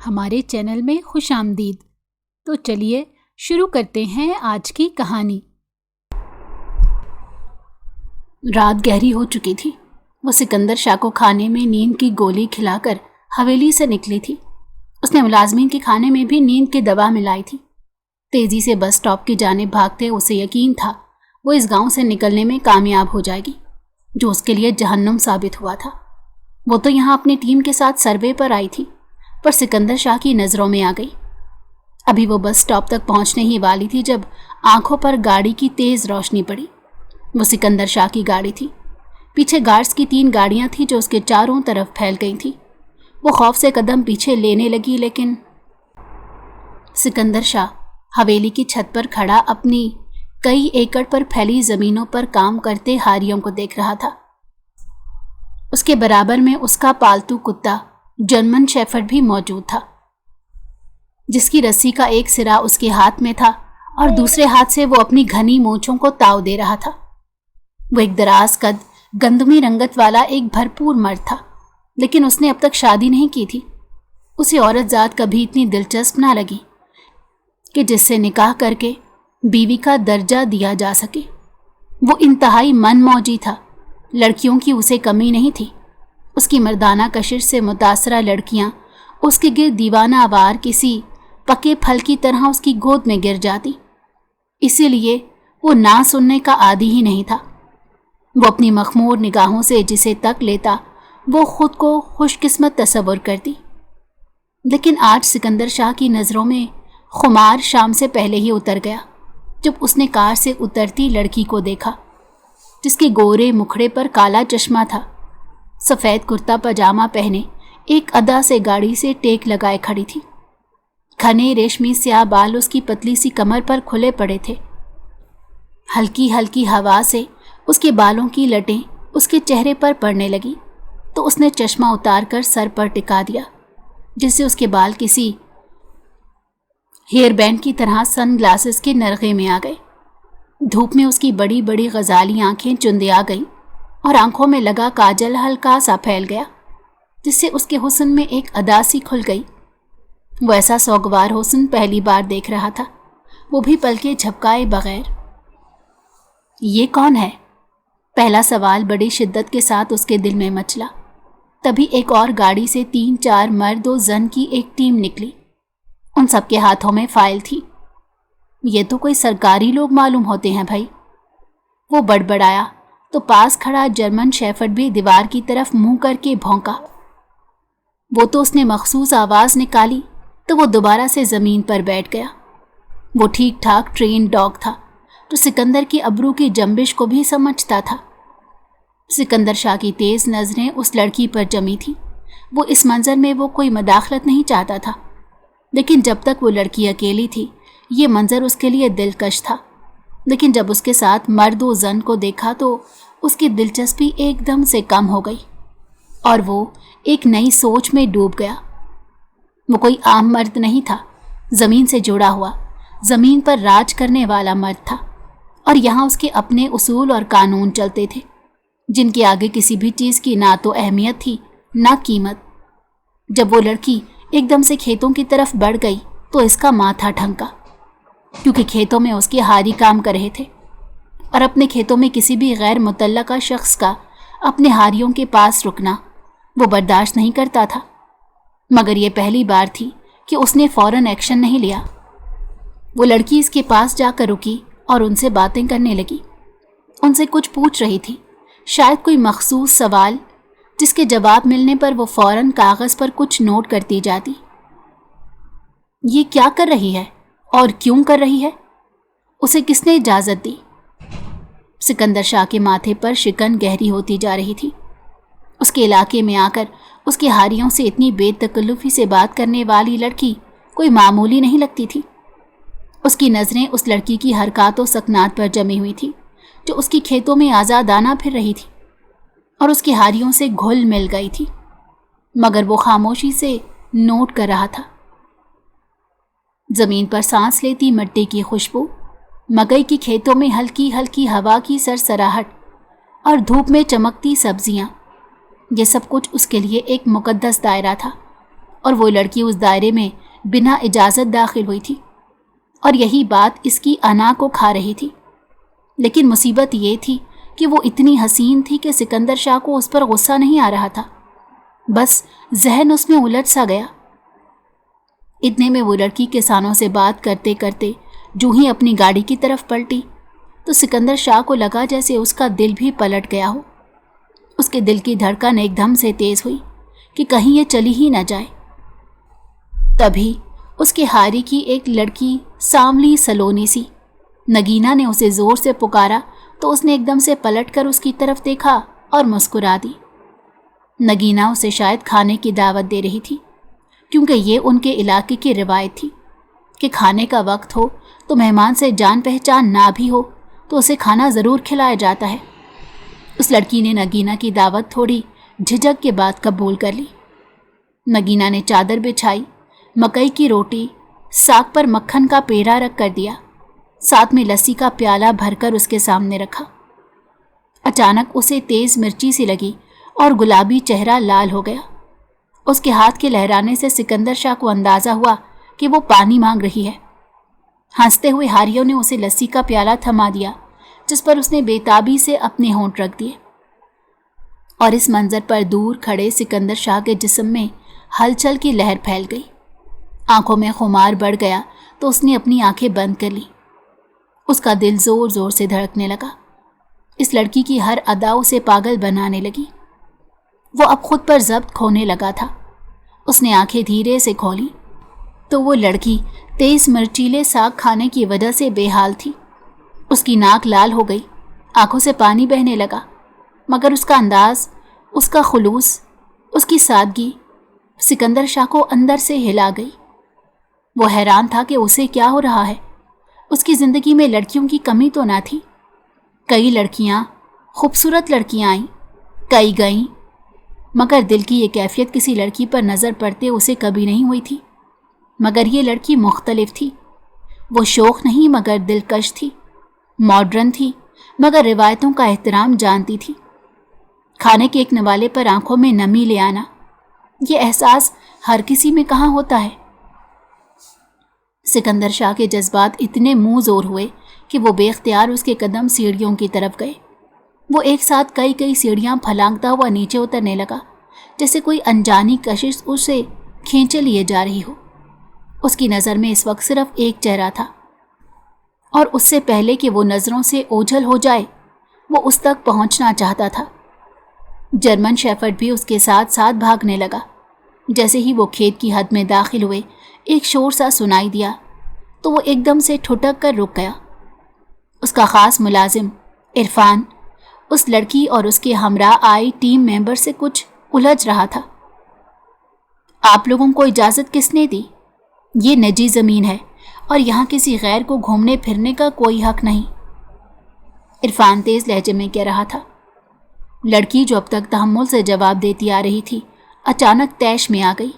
ہمارے چینل میں خوش آمدید۔ تو چلیے شروع کرتے ہیں آج کی کہانی۔ رات گہری ہو چکی تھی۔ وہ سکندر شاہ کو کھانے میں نیند کی گولی کھلا کر حویلی سے نکلی تھی۔ اس نے ملازمین کے کھانے میں بھی نیند کی دوا ملائی تھی۔ تیزی سے بس اسٹاپ کی جانب بھاگتے اسے یقین تھا وہ اس گاؤں سے نکلنے میں کامیاب ہو جائے گی، جو اس کے لیے جہنم ثابت ہوا تھا۔ وہ تو یہاں اپنی ٹیم کے ساتھ سروے پر آئی تھی، پر سکندر شاہ کی نظروں میں آ گئی۔ ابھی وہ بس اسٹاپ تک پہنچنے ہی والی تھی جب آنکھوں پر گاڑی کی تیز روشنی پڑی۔ وہ سکندر شاہ کی گاڑی تھی۔ پیچھے گارڈز کی 3 گاڑیاں تھیں جو اس کے چاروں طرف پھیل گئی تھیں۔ وہ خوف سے قدم پیچھے لینے لگی، لیکن سکندر شاہ حویلی کی چھت پر کھڑا اپنی کئی ایکڑ پر پھیلی زمینوں پر کام کرتے ہاریوں کو دیکھ رہا تھا۔ اس کے برابر میں اس کا پالتو کتا جرمن شیفرڈ بھی موجود تھا، جس کی رسی کا ایک سرا اس کے ہاتھ میں تھا اور دوسرے ہاتھ سے وہ اپنی گھنی مونچھوں کو تاؤ دے رہا تھا۔ وہ ایک دراز قد گندمی رنگت والا ایک بھرپور مرد تھا، لیکن اس نے اب تک شادی نہیں کی تھی۔ اسے عورت ذات کبھی اتنی دلچسپ نہ لگی کہ جس سے نکاح کر کے بیوی کا درجہ دیا جا سکے۔ وہ انتہائی من موجی تھا، لڑکیوں کی اسے کمی نہیں تھی۔ اس کی مردانہ کشش سے متاثرہ لڑکیاں اس کے گرد دیوانہ وار کسی پکے پھل کی طرح اس کی گود میں گر جاتی، اسی لیے وہ نہ سننے کا عادی ہی نہیں تھا۔ وہ اپنی مخمور نگاہوں سے جسے تک لیتا وہ خود کو خوش قسمت تصور کرتی، لیکن آج سکندر شاہ کی نظروں میں خمار شام سے پہلے ہی اتر گیا جب اس نے کار سے اترتی لڑکی کو دیکھا، جس کے گورے مکھڑے پر کالا چشمہ تھا، سفید کرتا پاجامہ پہنے ایک ادا سے گاڑی سے ٹیک لگائے کھڑی تھی۔ گھنے ریشمی سیاہ بال اس کی پتلی سی کمر پر کھلے پڑے تھے۔ ہلکی ہلکی ہوا سے اس کے بالوں کی لٹیں اس کے چہرے پر پڑنے لگی تو اس نے چشمہ اتار کر سر پر ٹکا دیا، جس سے اس کے بال کسی ہیئر بینڈ کی طرح سن گلاسز کے نرغے میں آ گئے۔ دھوپ میں اس کی بڑی بڑی غزالی آنکھیں چندیا گئیں اور آنکھوں میں لگا کاجل ہلکا سا پھیل گیا، جس سے اس کے حسن میں ایک ادا سی کھل گئی۔ وہ ایسا سوگوار حسن پہلی بار دیکھ رہا تھا، وہ بھی پلکیں جھپکائے بغیر۔ یہ کون ہے؟ پہلا سوال بڑی شدت کے ساتھ اس کے دل میں مچلا۔ تبھی ایک اور گاڑی سے 3-4 مرد و زن کی ایک ٹیم نکلی۔ ان سب کے ہاتھوں میں فائل تھی۔ یہ تو کوئی سرکاری لوگ معلوم ہوتے ہیں بھائی، وہ بڑبڑایا تو پاس کھڑا جرمن شیفرڈ بھی دیوار کی طرف منہ کر کے بھونکا۔ وہ تو اس نے مخصوص آواز نکالی تو وہ دوبارہ سے زمین پر بیٹھ گیا۔ وہ ٹھیک ٹھاک ٹرین ڈاگ تھا تو سکندر کی ابرو کی جنبش کو بھی سمجھتا تھا۔ سکندر شاہ کی تیز نظریں اس لڑکی پر جمی تھی۔ وہ اس منظر میں وہ کوئی مداخلت نہیں چاہتا تھا، لیکن جب تک وہ لڑکی اکیلی تھی یہ منظر اس کے لیے دلکش تھا۔ لیکن جب اس کے ساتھ مرد و زن کو دیکھا تو اس کی دلچسپی ایک دم سے کم ہو گئی اور وہ ایک نئی سوچ میں ڈوب گیا۔ وہ کوئی عام مرد نہیں تھا، زمین سے جڑا ہوا، زمین پر راج کرنے والا مرد تھا، اور یہاں اس کے اپنے اصول اور قانون چلتے تھے جن کے آگے کسی بھی چیز کی نہ تو اہمیت تھی نہ قیمت۔ جب وہ لڑکی ایک دم سے کھیتوں کی طرف بڑھ گئی تو اس کا ماتھا ٹھنکا، کیونکہ کھیتوں میں اس کے ہاری کام کر رہے تھے، اور اپنے کھیتوں میں کسی بھی غیر متعلقہ شخص کا اپنے ہاریوں کے پاس رکنا وہ برداشت نہیں کرتا تھا۔ مگر یہ پہلی بار تھی کہ اس نے فوراً ایکشن نہیں لیا۔ وہ لڑکی اس کے پاس جا کر رکی اور ان سے باتیں کرنے لگی، ان سے کچھ پوچھ رہی تھی، شاید کوئی مخصوص سوال جس کے جواب ملنے پر وہ فوراً کاغذ پر کچھ نوٹ کرتی جاتی۔ یہ کیا کر رہی ہے اور کیوں کر رہی ہے؟ اسے کس نے اجازت دی؟ سکندر شاہ کے ماتھے پر شکن گہری ہوتی جا رہی تھی۔ اس کے علاقے میں آ کر اس کے ہاریوں سے اتنی بے تکلفی سے بات کرنے والی لڑکی کوئی معمولی نہیں لگتی تھی۔ اس کی نظریں اس لڑکی کی حرکات و سکنات پر جمی ہوئی تھی جو اس کی کھیتوں میں آزادانہ پھر رہی تھی اور اس کے ہاریوں سے گھل مل گئی تھی، مگر وہ خاموشی سے نوٹ کر رہا تھا۔ زمین پر سانس لیتی مٹی کی خوشبو، مکئی کی کھیتوں میں ہلکی ہلکی ہوا کی سرسراہٹ اور دھوپ میں چمکتی سبزیاں، یہ سب کچھ اس کے لیے ایک مقدس دائرہ تھا और वो लड़की उस दायरे में बिना इजाज़त दाखिल हुई थी और यही बात इसकी अना को खा रही थी। लेकिन मुसीबत ये थी कि वो इतनी हसीन थी कि सिकंदर शाह को उस पर गुस्सा नहीं आ रहा था, बस जहन उसमें उलट सा गया। इतने में वो लड़की किसानों से बात करते करते जो ही अपनी गाड़ी की तरफ पलटी तो सिकंदर शाह को लगा जैसे उसका दिल भी पलट गया हो। उसके दिल की धड़कन एकदम से तेज हुई कि कहीं ये चली ही न जाए। तभी उसके हारी की एक लड़की सांवली सलोनी सी नगीना ने उसे जोर से पुकारा तो उसने एकदम से पलटकर उसकी तरफ देखा और मुस्कुरा दी। नगीना उसे शायद खाने की दावत दे रही थी, क्योंकि ये उनके इलाके की रिवायत थी कि खाने का वक्त हो तो मेहमान से जान पहचान ना भी हो तो उसे खाना ज़रूर खिलाया जाता है। उस लड़की ने नगीना की दावत थोड़ी झिझक के बाद कबूल कर ली। नगीना ने चादर बिछाई, मकई की रोटी, साग पर मक्खन का पेड़ा रख कर दिया, साथ में लस्सी का प्याला भरकर उसके सामने रखा। अचानक उसे तेज़ मिर्ची सी लगी और गुलाबी चेहरा लाल हो गया। उसके हाथ के लहराने से सिकंदर शाह को अंदाज़ा हुआ कि वो पानी मांग रही है। हंसते हुए हारियों ने उसे लस्सी का प्याला थमा दिया, जिस पर उसने बेताबी से अपने होंठ रख दिए। और इस मंजर पर दूर खड़े सिकंदर शाह के जिस्म में हलचल की लहर फैल गई। आंखों में खुमार बढ़ गया तो उसने अपनी आंखें बंद कर ली। उसका दिल जोर जोर से धड़कने लगा। इस लड़की की हर अदा उसे पागल बनाने लगी। वो अब खुद पर ज़ब्त खोने लगा था। उसने आंखें धीरे से खोली तो वो लड़की तेज़ मिर्चीले साग खाने की वजह से बेहाल थी। उसकी नाक लाल हो गई, आंखों से पानी बहने लगा, मगर उसका अंदाज, उसका खुलूस, उसकी सादगी सिकंदर शाह को अंदर से हिला गई। वो हैरान था कि उसे क्या हो रहा है। उसकी ज़िंदगी में लड़कियों की कमी तो ना थी। कई लड़कियां, खूबसूरत लड़कियां आईं, कई गईं, मगर दिल की ये कैफियत किसी लड़की पर नज़र पड़ते उसे कभी नहीं हुई थी। मगर ये लड़की मुख्तलिफ थी। वो शौक नहीं मगर दिलकश थी, मॉडर्न थी मगर रिवायतों का एहतराम जानती थी। खाने के एक नवाले पर आंखों में नमी ले आना, ये एहसास हर किसी में कहाँ होता है। सिकंदर शाह के जज्बात इतने मुंह जोर हुए कि वो बेख्तियार उसके कदम सीढ़ियों की तरफ गए। वो एक साथ कई कई सीढ़ियाँ फलांगता हुआ नीचे उतरने लगा, जैसे कोई अनजानी कशिश उसे खींचे लिए जा रही हो। उसकी नज़र में इस वक्त सिर्फ एक चेहरा था, और उससे पहले कि वो नज़रों से ओझल हो जाए वो उस तक पहुंचना चाहता था। जर्मन शेफर्ड भी उसके साथ साथ भागने लगा। जैसे ही वो खेत की हद में दाखिल हुए एक शोर सा सुनाई दिया तो वो एकदम से ठुठक कर रुक गया। उसका ख़ास मुलाजिम इरफान उस लड़की और उसके हमराह आई टीम मेंबर से कुछ उलझ रहा था। आप लोगों को इजाज़त किसने दी? ये निजी ज़मीन है और यहाँ किसी गैर को घूमने फिरने का कोई हक नहीं, इरफान तेज़ लहजे में कह रहा था। लड़की जो अब तक तहम्मुल से जवाब देती आ रही थी अचानक तैश में आ गई।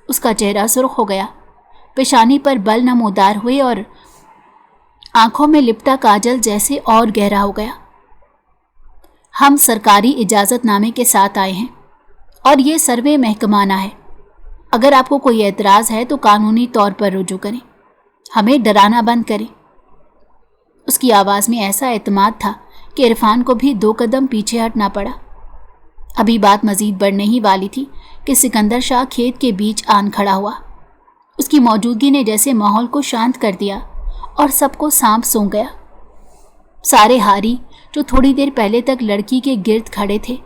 उसका चेहरा सुर्ख हो गया, पेशानी पर बल नमूदार हुए और आंखों में लिपटा काजल जैसे और गहरा हो गया। हम सरकारी इजाज़तनामे के साथ आए हैं और ये सर्वे महकमाना है। अगर आपको कोई एतराज़ है तो कानूनी तौर पर रुजू करें, हमें डराना बंद करें। उसकी आवाज़ में ऐसा एतमाद था कि इरफान को भी 2 कदम पीछे हटना पड़ा। अभी बात मज़ीद बढ़ने ही वाली थी कि सिकंदर शाह खेत के बीच आन खड़ा हुआ। उसकी मौजूदगी ने जैसे माहौल को शांत कर दिया और सबको सांप सूंघ गया। सारे हारी जो थोड़ी देर पहले तक लड़की के गिर्द खड़े थे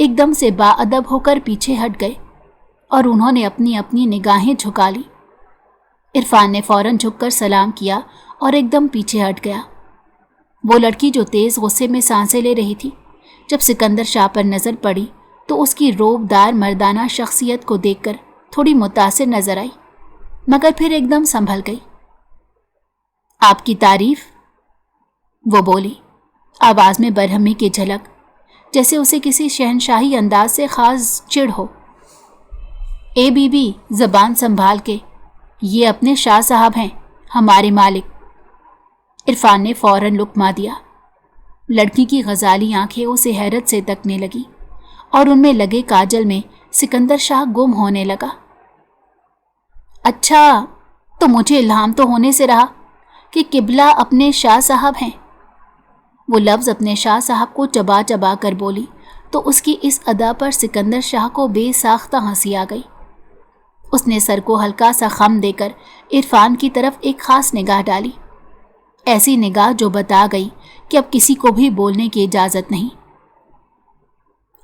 एकदम से बाअदब होकर पीछे हट गए और उन्होंने अपनी अपनी निगाहें झुका ली। इरफान ने फौरन झुककर सलाम किया और एकदम पीछे हट गया। वो लड़की जो तेज़ गुस्से में सांसें ले रही थी, जब सिकंदर शाह पर नज़र पड़ी तो उसकी रोबदार मर्दाना शख्सियत को देखकर थोड़ी मुतासिर नजर आई, मगर फिर एकदम संभल गई। आपकी तारीफ, वो बोली, आवाज़ में बरहमी की झलक, जैसे उसे किसी शहनशाही अंदाज से खास चिढ़ हो। ए बीबी, ज़बान संभाल के, ये अपने शाह साहब हैं, हमारे मालिक। इरफान ने फौरन लुक्मा दिया। लड़की की गजाली आंखें उसे हैरत से तकने लगी और उनमें लगे काजल में सिकंदर शाह गुम होने लगा। अच्छा, तो मुझे इल्हाम तो होने से रहा कि किबला अपने शाह साहब हैं। वो लफ्ज़ अपने शाह साहब को चबा चबा कर बोली तो उसकी इस अदा पर सिकंदर शाह को बेसाख्ता हंसी आ गई। उसने सर को हल्का सा खम देकर इरफान की तरफ एक ख़ास निगाह डाली, ऐसी निगाह जो बता गई कि अब किसी को भी बोलने की इजाज़त नहीं।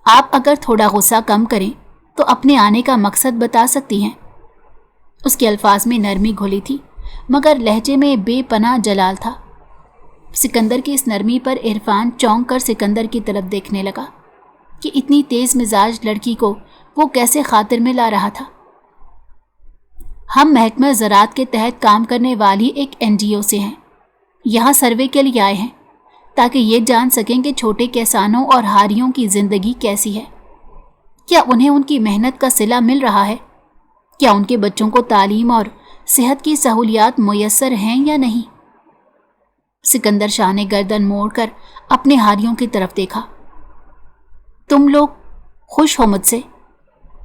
आप अगर थोड़ा गुस्सा कम करें तो अपने आने का मकसद बता सकती हैं। उसके अल्फाज में नरमी घुली थी मगर लहजे में बेपनाह जलाल था। सिकंदर की इस नरमी पर इरफान चौंक कर सिकंदर की तरफ देखने लगा कि इतनी तेज़ मिजाज लड़की को वो कैसे खातिर में ला रहा था। हम महकमा ज़राअत के तहत काम करने वाली एक NGO से हैं। यहाँ सर्वे के लिए आए हैं ताकि ये जान सकें कि छोटे किसानों और हारियों की ज़िंदगी कैसी है। क्या उन्हें उनकी मेहनत का सिला मिल रहा है? क्या उनके बच्चों को तालीम और सेहत की सहूलियात मुयस्सर हैं या नहीं? सिकंदर शाह ने गर्दन मोड़कर अपने हारियों की तरफ देखा। तुम लोग खुश हो मुझसे?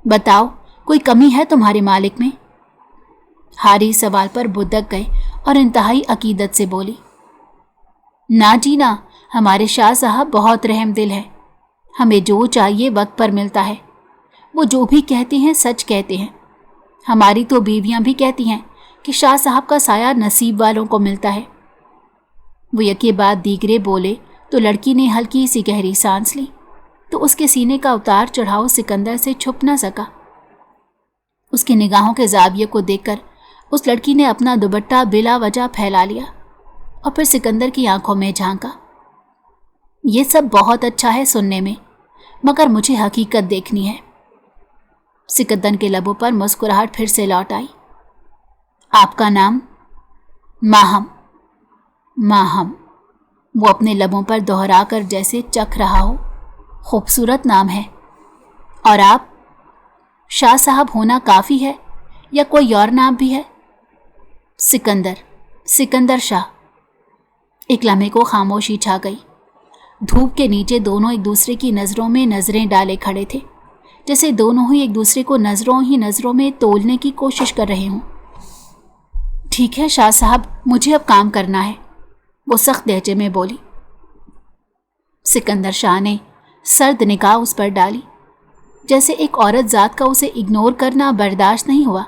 बताओ, कोई कमी है तुम्हारे मालिक में? हारी सवाल पर बुदक गए और इंतहाई अकीदत से बोली, ना जी ना, हमारे शाह साहब बहुत रहम दिल है। हमें जो चाहिए वक्त पर मिलता है। वो जो भी कहते हैं सच कहते हैं। हमारी तो बीवियां भी कहती हैं कि शाह साहब का साया नसीब वालों को मिलता है। वो यके बाद दीगरे बोले तो लड़की ने हल्की सी गहरी सांस ली तो उसके सीने का उतार चढ़ाव सिकंदर से छुप न सका। उसकी निगाहों के जाविये को देखकर उस लड़की ने अपना दुपट्टा बिला वजह फैला लिया और फिर सिकंदर की आंखों में झांका। ये सब बहुत अच्छा है सुनने में, मगर मुझे हकीकत देखनी है। सिकंदर के लबों पर मुस्कुराहट फिर से लौट आई। आपका नाम? माहम। माहम, वो अपने लबों पर दोहरा कर जैसे चख रहा हो। खूबसूरत नाम है। और आप? शाह साहब होना काफ़ी है या कोई और नाम भी है? सिकंदर, सिकंदर शाह। एक लम्हे को खामोशी छा गई। धूप के नीचे दोनों एक दूसरे की नज़रों में नज़रें डाले खड़े थे, जैसे दोनों ही एक दूसरे को नज़रों में तोलने की कोशिश कर रहे हों। ठीक है शाह साहब, मुझे अब काम करना है, वो सख्त लहजे में बोली। सिकंदर शाह ने सर्द निगाह उस पर डाली, जैसे एक औरत ज़ात का उसे इग्नोर करना बर्दाश्त नहीं हुआ।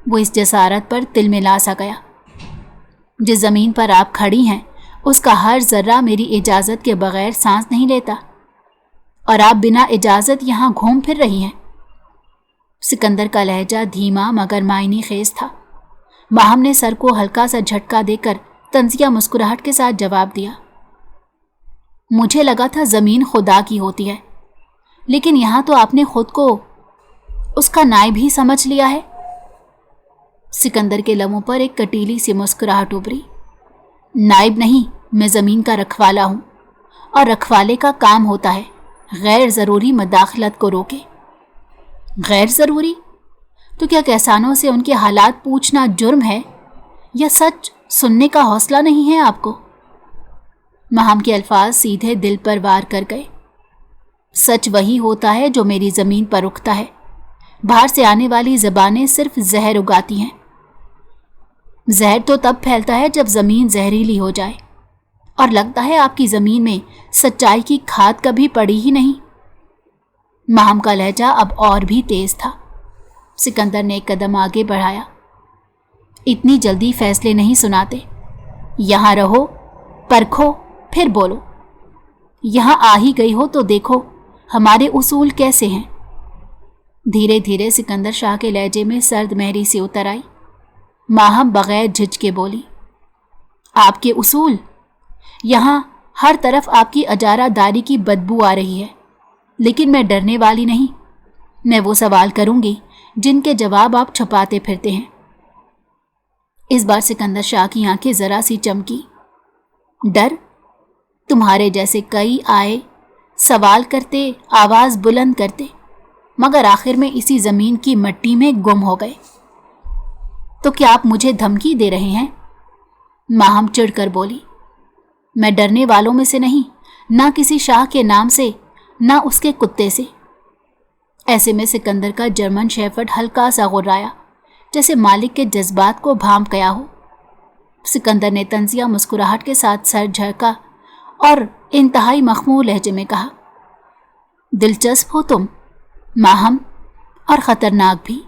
वो इस जसारत पर तिल मिला सा गया। जिस ज़मीन पर आप खड़ी हैं उसका हर ज़र्रा मेरी इजाज़त के बग़ैर सांस नहीं लेता, और आप बिना इजाज़त यहाँ घूम फिर रही हैं। सिकंदर का लहजा धीमा मगर मायने खेज था। माहम ने सर को हल्का सा झटका देकर तंजिया मुस्कुराहट के साथ जवाब दिया, मुझे लगा था ज़मीन खुदा की होती है, लेकिन यहाँ तो आपने खुद को उसका नायब ही समझ लिया है। सिकंदर के लबों पर एक कटीली सी मुस्कुराहट उभरी। नायब नहीं, मैं ज़मीन का रखवाला हूँ, और रखवाले का काम होता है गैर ज़रूरी मदाखलत को रोके। गैर ज़रूरी? तो क्या किसानों से उनके हालात पूछना जुर्म है, या सच सुनने का हौसला नहीं है आपको? माहम के अल्फाज सीधे दिल पर वार कर गए। सच वही होता है जो मेरी ज़मीन पर उगता है। बाहर से आने वाली ज़बानें सिर्फ जहर उगाती हैं। जहर तो तब फैलता है जब ज़मीन जहरीली हो जाए, और लगता है आपकी ज़मीन में सच्चाई की खाद कभी पड़ी ही नहीं। माहम का लहजा अब और भी तेज़ था। सिकंदर ने एक कदम आगे बढ़ाया। इतनी जल्दी फैसले नहीं सुनाते। यहाँ रहो, परखो, फिर बोलो। यहाँ आ ही गई हो तो देखो हमारे उसूल कैसे हैं। धीरे धीरे सिकंदर शाह के लहजे में सर्द महरी सी उतर आई। माहम बगैर झिझके बोली, आपके उसूल? यहाँ हर तरफ आपकी अजारादारी की बदबू आ रही है, लेकिन मैं डरने वाली नहीं। मैं वो सवाल करूँगी जिनके जवाब आप छुपाते फिरते हैं। इस बार सिकंदर शाह की आंखें ज़रा सी चमकी। डर? तुम्हारे जैसे कई आए, सवाल करते, आवाज़ बुलंद करते, मगर आखिर में इसी ज़मीन की मिट्टी में गुम हो गए। तो क्या आप मुझे धमकी दे रहे हैं? माहम चिढ़कर बोली। मैं डरने वालों में से नहीं, ना किसी शाह के नाम से, ना उसके कुत्ते से। ऐसे में सिकंदर का जर्मन शेफर्ड हल्का सा गुर्राया, जैसे मालिक के जज्बात को भांप गया हो। सिकंदर ने तंजिया मुस्कुराहट के साथ सर झटका और इंतहाई मखमूर लहजे में कहा, दिलचस्प हो तुम, माहम, और ख़तरनाक भी।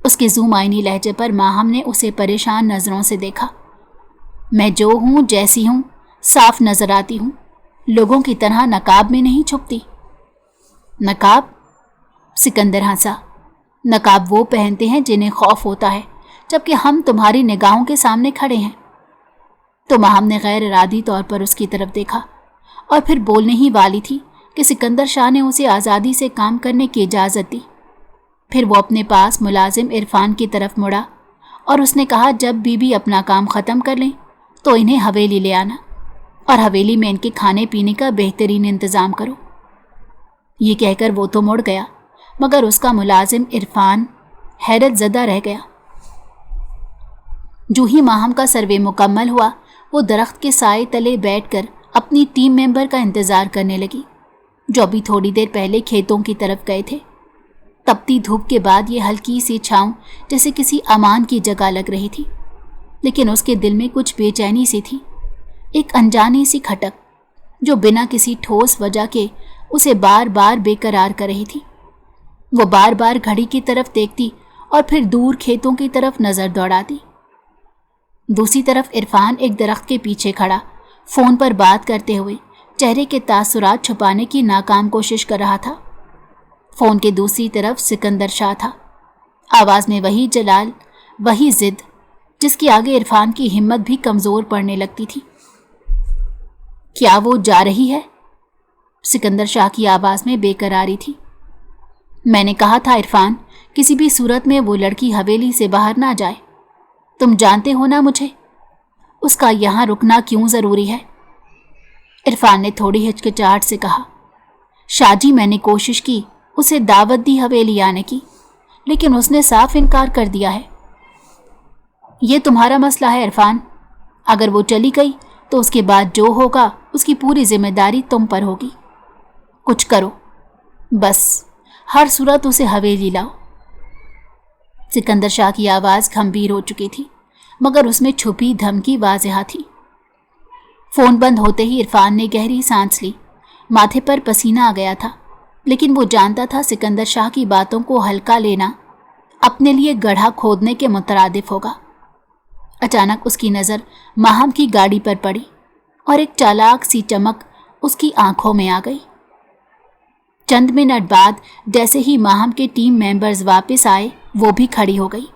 उसके ज़ुमाइनी लहजे पर माहम ने उसे परेशान नज़रों से देखा। मैं जो हूँ, जैसी हूँ, साफ नज़र आती हूँ, लोगों की तरह नकाब में नहीं छुपती। नकाब? सिकंदर हंसा। नकाब वो पहनते हैं जिन्हें खौफ होता है, जबकि हम तुम्हारी निगाहों के सामने खड़े हैं। तो माहम ने गैर इरादी तौर पर उसकी तरफ देखा और फिर बोलने ही वाली थी कि सिकंदर शाह ने उसे आज़ादी से काम करने की इजाज़त दी। फिर वो अपने पास मुलाजिम इरफान की तरफ मुड़ा और उसने कहा, जब बीबी अपना काम ख़त्म कर लें तो इन्हें हवेली ले आना और हवेली में इनके खाने पीने का बेहतरीन इंतज़ाम करो। ये कहकर वो तो मुड़ गया, मगर उसका मुलाजिम इरफान हैरत ज़दा रह गया। जो ही माहम का सर्वे मुकम्मल हुआ, वो दरख्त के साए तले बैठकर अपनी टीम मेंबर का इंतज़ार करने लगी, जो अभी थोड़ी देर पहले खेतों की तरफ गए थे। तपती धूप के बाद ये हल्की सी छाँव जैसे किसी अमान की जगह लग रही थी, लेकिन उसके दिल में कुछ बेचैनी सी थी, एक अनजानी सी खटक जो बिना किसी ठोस वजह के उसे बार बार बेकरार कर रही थी। वो बार बार घड़ी की तरफ देखती और फिर दूर खेतों की तरफ नज़र दौड़ाती। दूसरी तरफ इरफान एक दरख्त के पीछे खड़ा फ़ोन पर बात करते हुए चेहरे के तासुरात छुपाने की नाकाम कोशिश कर रहा था। फ़ोन के दूसरी तरफ सिकंदर शाह था, आवाज़ में वही जलाल, वही ज़िद, जिसके आगे इरफान की हिम्मत भी कमज़ोर पड़ने लगती थी। क्या वो जा रही है? सिकंदर शाह की आवाज़ में बेकरारी थी। मैंने कहा था इरफान, किसी भी सूरत में वो लड़की हवेली से बाहर ना जाए। तुम जानते हो ना मुझे, उसका यहाँ रुकना क्यों ज़रूरी है। इरफान ने थोड़ी हिचकिचाहट से कहा, शाजी, मैंने कोशिश की, उसे दावत दी हवेली आने की, लेकिन उसने साफ इनकार कर दिया है। ये तुम्हारा मसला है इरफान, अगर वो चली गई तो उसके बाद जो होगा उसकी पूरी जिम्मेदारी तुम पर होगी। कुछ करो, बस हर सूरत उसे हवेली लाओ। सिकंदर शाह की आवाज़ गंभीर हो चुकी थी, मगर उसमें छुपी धमकी वाज़ेह थी। फ़ोन बंद होते ही इरफान ने गहरी सांस ली। माथे पर पसीना आ गया था, लेकिन वो जानता था सिकंदर शाह की बातों को हल्का लेना अपने लिए गड्ढा खोदने के मुतरादिफ होगा। अचानक उसकी नज़र माहम की गाड़ी पर पड़ी और एक चालाक सी चमक उसकी आंखों में आ गई। चंद मिनट बाद जैसे ही माहम के टीम मेंबर्स वापस आए, वो भी खड़ी हो गई।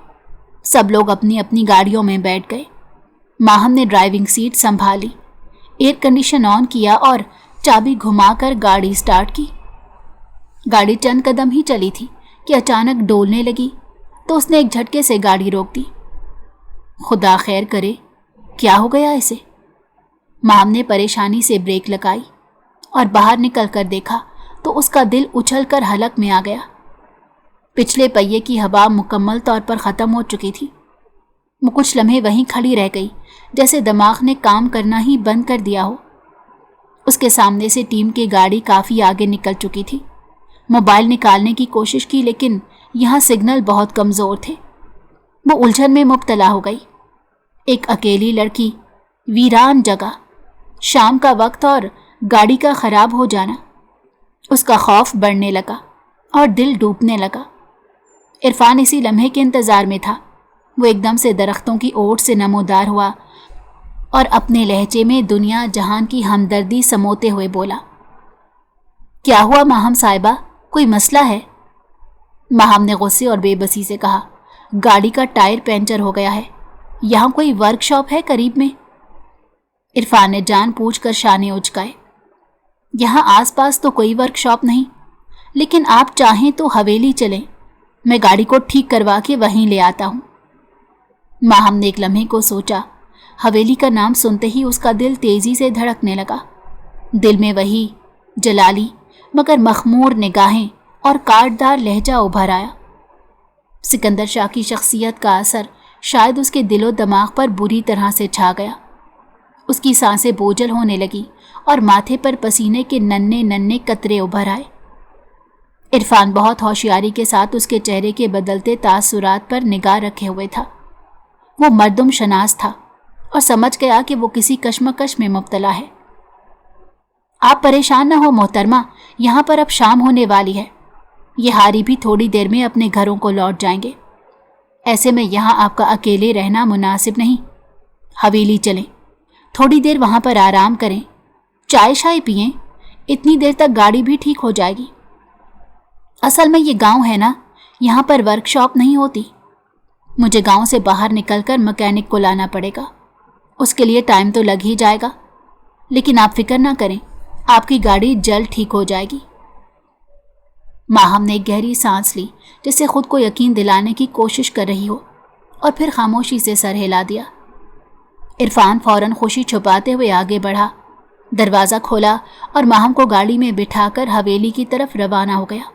सब लोग अपनी अपनी गाड़ियों में बैठ गए। माहम ने ड्राइविंग सीट संभाली, एयर कंडीशन ऑन किया और चाबी घुमाकर गाड़ी स्टार्ट की। गाड़ी चंद कदम ही चली थी कि अचानक डोलने लगी, तो उसने एक झटके से गाड़ी रोक दी। खुदा खैर करे, क्या हो गया इसे? माहम ने परेशानी से ब्रेक लगाई और बाहर निकल कर देखा तो उसका दिल उछलकर हलक में आ गया। पिछले पहिए की हवा मुकम्मल तौर पर ख़त्म हो चुकी थी। वो कुछ लम्हे वहीं खड़ी रह गई, जैसे दिमाग ने काम करना ही बंद कर दिया हो। उसके सामने से टीम की गाड़ी काफ़ी आगे निकल चुकी थी। मोबाइल निकालने की कोशिश की, लेकिन यहाँ सिग्नल बहुत कमज़ोर थे। वो उलझन में मुब्तला हो गई। एक अकेली लड़की, वीरान जगह, शाम का वक्त और गाड़ी का ख़राब हो जाना। उसका खौफ बढ़ने लगा और दिल डूबने लगा। इरफान इसी लम्हे के इंतज़ार में था। वो एकदम से दरख्तों की ओट से नमोदार हुआ और अपने लहजे में दुनिया जहान की हमदर्दी समोते हुए बोला, क्या हुआ माहम साहिबा, कोई मसला है? माहम ने गुस्से और बेबसी से कहा, गाड़ी का टायर पंचर हो गया है, यहाँ कोई वर्कशॉप है करीब में? इरफान ने जान पूछकर शाने उचकाए, यहाँ आसपास तो कोई वर्कशॉप नहीं, लेकिन आप चाहें तो हवेली चलें, मैं गाड़ी को ठीक करवा के वहीं ले आता हूँ। माहम ने एक लम्हे को सोचा। हवेली का नाम सुनते ही उसका दिल तेज़ी से धड़कने लगा। दिल में वही जलाली मगर मखमूर निगाहें और काटदार लहजा उभर आया। सिकंदर शाह की शख्सियत का असर शायद उसके दिलो दिमाग पर बुरी तरह से छा गया। उसकी सांसें बोझल होने लगी और माथे पर पसीने के नन्हे नन्हे कतरे उभर आए। عرفان بہت ہوشیاری کے ساتھ اس کے چہرے کے بدلتے تاثرات پر نگاہ رکھے ہوئے تھا۔ وہ مردم شناس تھا اور سمجھ گیا کہ وہ کسی کشمکش میں مبتلا ہے۔ آپ پریشان نہ ہو محترمہ، یہاں پر اب شام ہونے والی ہے، یہ ہاری بھی تھوڑی دیر میں اپنے گھروں کو لوٹ جائیں گے، ایسے میں یہاں آپ کا اکیلے رہنا مناسب نہیں۔ حویلی چلیں، تھوڑی دیر وہاں پر آرام کریں، چائے شائے پئیں، اتنی دیر تک گاڑی بھی ٹھیک ہو جائے گی۔ اصل میں یہ گاؤں ہے نا، یہاں پر ورک شاپ نہیں ہوتی، مجھے گاؤں سے باہر نکل کر مکینک کو لانا پڑے گا، اس کے لیے ٹائم تو لگ ہی جائے گا، لیکن آپ فکر نہ کریں، آپ کی گاڑی جلد ٹھیک ہو جائے گی۔ ماہم نے ایک گہری سانس لی، جسے خود کو یقین دلانے کی کوشش کر رہی ہو، اور پھر خاموشی سے سر ہلا دیا۔ عرفان فوراً خوشی چھپاتے ہوئے آگے بڑھا، دروازہ کھولا اور ماہم کو گاڑی میں بٹھا کر حویلی کی طرف روانہ ہو گیا۔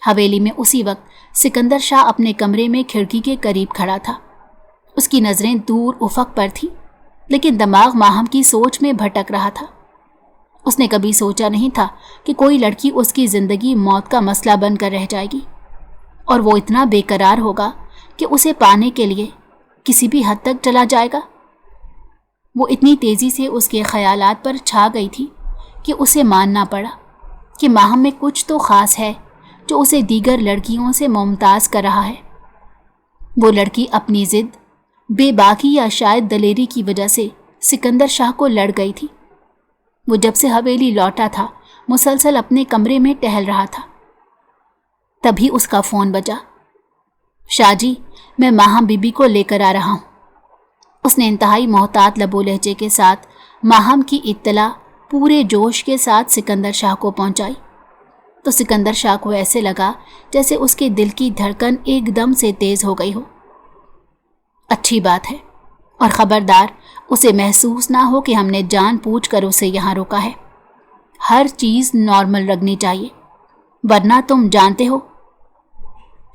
حویلی میں اسی وقت سکندر شاہ اپنے کمرے میں کھڑکی کے قریب کھڑا تھا۔ اس کی نظریں دور افق پر تھیں، لیکن دماغ ماہم کی سوچ میں بھٹک رہا تھا۔ اس نے کبھی سوچا نہیں تھا کہ کوئی لڑکی اس کی زندگی موت کا مسئلہ بن کر رہ جائے گی، اور وہ اتنا بے قرار ہوگا کہ اسے پانے کے لیے کسی بھی حد تک چلا جائے گا۔ وہ اتنی تیزی سے اس کے خیالات پر چھا گئی تھی کہ اسے ماننا پڑا کہ ماہم میں کچھ تو خاص ہے جو اسے دیگر لڑکیوں سے ممتاز کر رہا ہے۔ وہ لڑکی اپنی ضد، بے باکی یا شاید دلیری کی وجہ سے سکندر شاہ کو لڑ گئی تھی۔ وہ جب سے حویلی لوٹا تھا مسلسل اپنے کمرے میں ٹہل رہا تھا۔ تبھی اس کا فون بجا۔ شاہ جی، میں ماہم بی بی کو لے کر آ رہا ہوں۔ اس نے انتہائی محتاط لب و لہجے کے ساتھ ماہم کی اطلاع پورے جوش کے ساتھ سکندر شاہ کو پہنچائی، تو سکندر شاہ کو ایسے لگا جیسے اس کے دل کی دھڑکن ایک دم سے تیز ہو گئی ہو۔ اچھی بات ہے، اور خبردار اسے محسوس نہ ہو کہ ہم نے جان پوچھ کر اسے یہاں روکا ہے۔ ہر چیز نارمل لگنی چاہیے، ورنہ تم جانتے ہو۔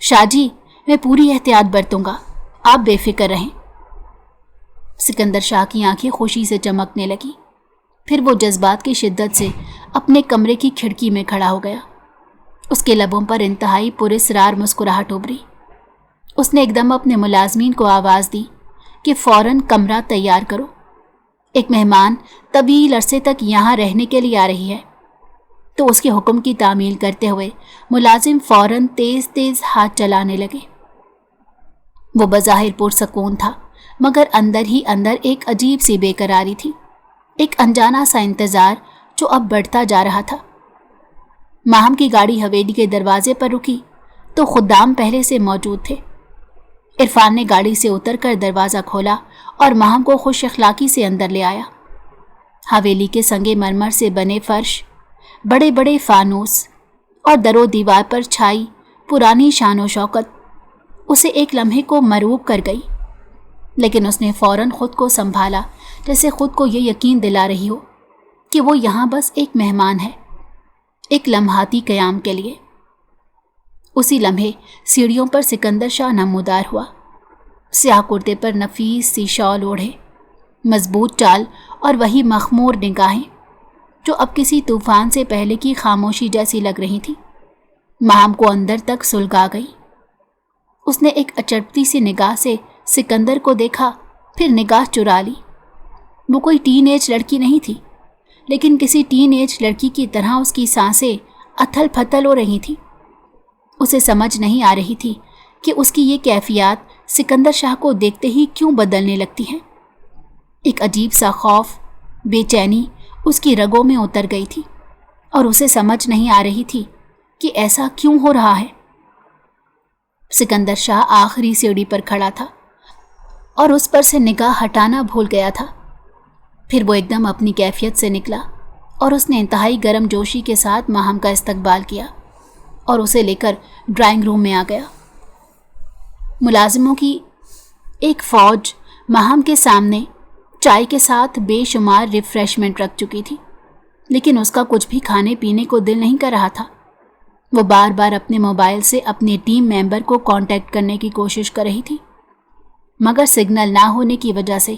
شاہ جی، میں پوری احتیاط برتوں گا، آپ بے فکر رہیں۔ سکندر شاہ کی آنکھیں خوشی سے چمکنے لگی، پھر وہ جذبات کی شدت سے اپنے کمرے کی کھڑکی میں کھڑا ہو گیا۔ اس کے لبوں پر انتہائی پراسرار مسکراہٹ ابھری۔ اس نے ایک دم اپنے ملازمین کو آواز دی کہ فوراً کمرہ تیار کرو، ایک مہمان طویل عرصے تک یہاں رہنے کے لیے آ رہی ہے۔ تو اس کے حکم کی تعمیل کرتے ہوئے ملازم فوراً تیز تیز ہاتھ چلانے لگے۔ وہ بظاہر پرسکون تھا، مگر اندر ہی اندر ایک عجیب سی بے قراری تھی، ایک انجانا سا انتظار جو اب بڑھتا جا رہا تھا۔ ماہم کی گاڑی حویلی کے دروازے پر رکی تو خدام پہلے سے موجود تھے۔ عرفان نے گاڑی سے اتر کر دروازہ کھولا اور ماہم کو خوش اخلاقی سے اندر لے آیا۔ حویلی کے سنگ مرمر سے بنے فرش، بڑے بڑے فانوس اور در و دیوار پر چھائی پرانی شان و شوکت اسے ایک لمحے کو مروب کر گئی، لیکن اس نے فوراً خود کو سنبھالا، جیسے خود کو یہ یقین دلا رہی ہو کہ وہ یہاں بس ایک مہمان ہے، ایک لمحاتی قیام کے لیے۔ اسی لمحے سیڑھیوں پر سکندر شاہ نمودار ہوا، سیاہ کرتے پر نفیس سی شال اوڑھے، مضبوط چال اور وہی مخمور نگاہیں جو اب کسی طوفان سے پہلے کی خاموشی جیسی لگ رہی تھی، ماہم کو اندر تک سلگا گئی۔ اس نے ایک اچرپتی سی نگاہ سے سکندر کو دیکھا، پھر نگاہ چرا لی۔ وہ کوئی ٹین ایج لڑکی نہیں تھی، لیکن کسی ٹین ایج لڑکی کی طرح اس کی سانسیں اتھل پھتل ہو رہی تھیں۔ اسے سمجھ نہیں آ رہی تھی کہ اس کی یہ کیفیات سکندر شاہ کو دیکھتے ہی کیوں بدلنے لگتی ہیں۔ ایک عجیب سا خوف، بے چینی اس کی رگوں میں اتر گئی تھی، اور اسے سمجھ نہیں آ رہی تھی کہ ایسا کیوں ہو رہا ہے۔ سکندر شاہ آخری سیڑھی پر کھڑا تھا اور اس پر سے نگاہ ہٹانا بھول گیا تھا۔ پھر وہ ایک دم اپنی کیفیت سے نکلا اور اس نے انتہائی گرم جوشی کے ساتھ ماہم کا استقبال کیا اور اسے لے کر ڈرائنگ روم میں آ گیا۔ ملازموں کی ایک فوج ماہم کے سامنے چائے کے ساتھ بے شمار ریفریشمنٹ رکھ چکی تھی، لیکن اس کا کچھ بھی کھانے پینے کو دل نہیں کر رہا تھا۔ وہ بار بار اپنے موبائل سے اپنے ٹیم ممبر کو کانٹیکٹ کرنے کی کوشش کر رہی تھی، مگر سگنل نہ ہونے کی وجہ سے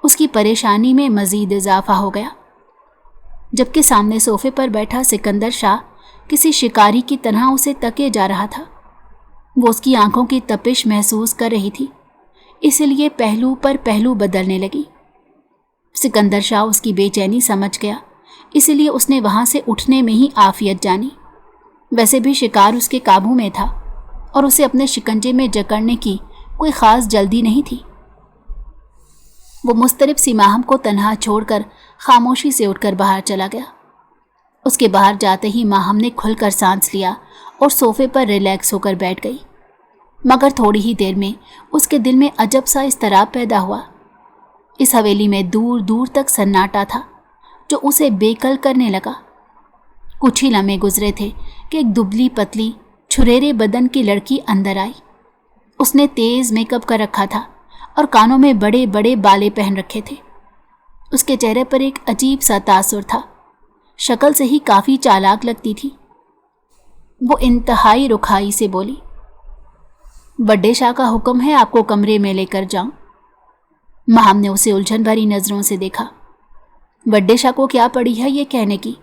اس کی پریشانی میں مزید اضافہ ہو گیا۔ جبکہ سامنے صوفے پر بیٹھا سکندر شاہ किसी शिकारी की तरह उसे तके जा रहा था। वो उसकी आंखों की तपिश महसूस कर रही थी, इसलिए पहलू पर पहलू बदलने लगी। सिकंदर शाह उसकी बेचैनी समझ गया, इसलिए उसने वहां से उठने में ही आफियत जानी। वैसे भी शिकार उसके काबू में था और उसे अपने शिकंजे में जकड़ने की कोई खास जल्दी नहीं थी। वो मुस्तरिब सी माहम को तन्हा छोड़कर खामोशी से उठकर बाहर चला गया। उसके बाहर जाते ही माहम ने खुलकर सांस लिया और सोफे पर रिलैक्स होकर बैठ गई। मगर थोड़ी ही देर में उसके दिल में अजब सा इस्तराब पैदा हुआ। इस हवेली में दूर दूर तक सन्नाटा था जो उसे बेकल करने लगा। कुछ ही लम्हे गुजरे थे कि एक दुबली पतली छुरेरे बदन की लड़की अंदर आई। उसने तेज मेकअप कर रखा था और कानों में बड़े बड़े बाले पहन रखे थे। उसके चेहरे पर एक अजीब सा तासुर था। शक्ल से ही काफ़ी चालाक लगती थी। वो इंतहाई रुखाई से बोली, बड्डे शाह का हुक्म है आपको कमरे में लेकर जाऊं। माहम ने उसे उलझन भरी नज़रों से देखा। बड्डे शाह को क्या पड़ी है ये कहने की,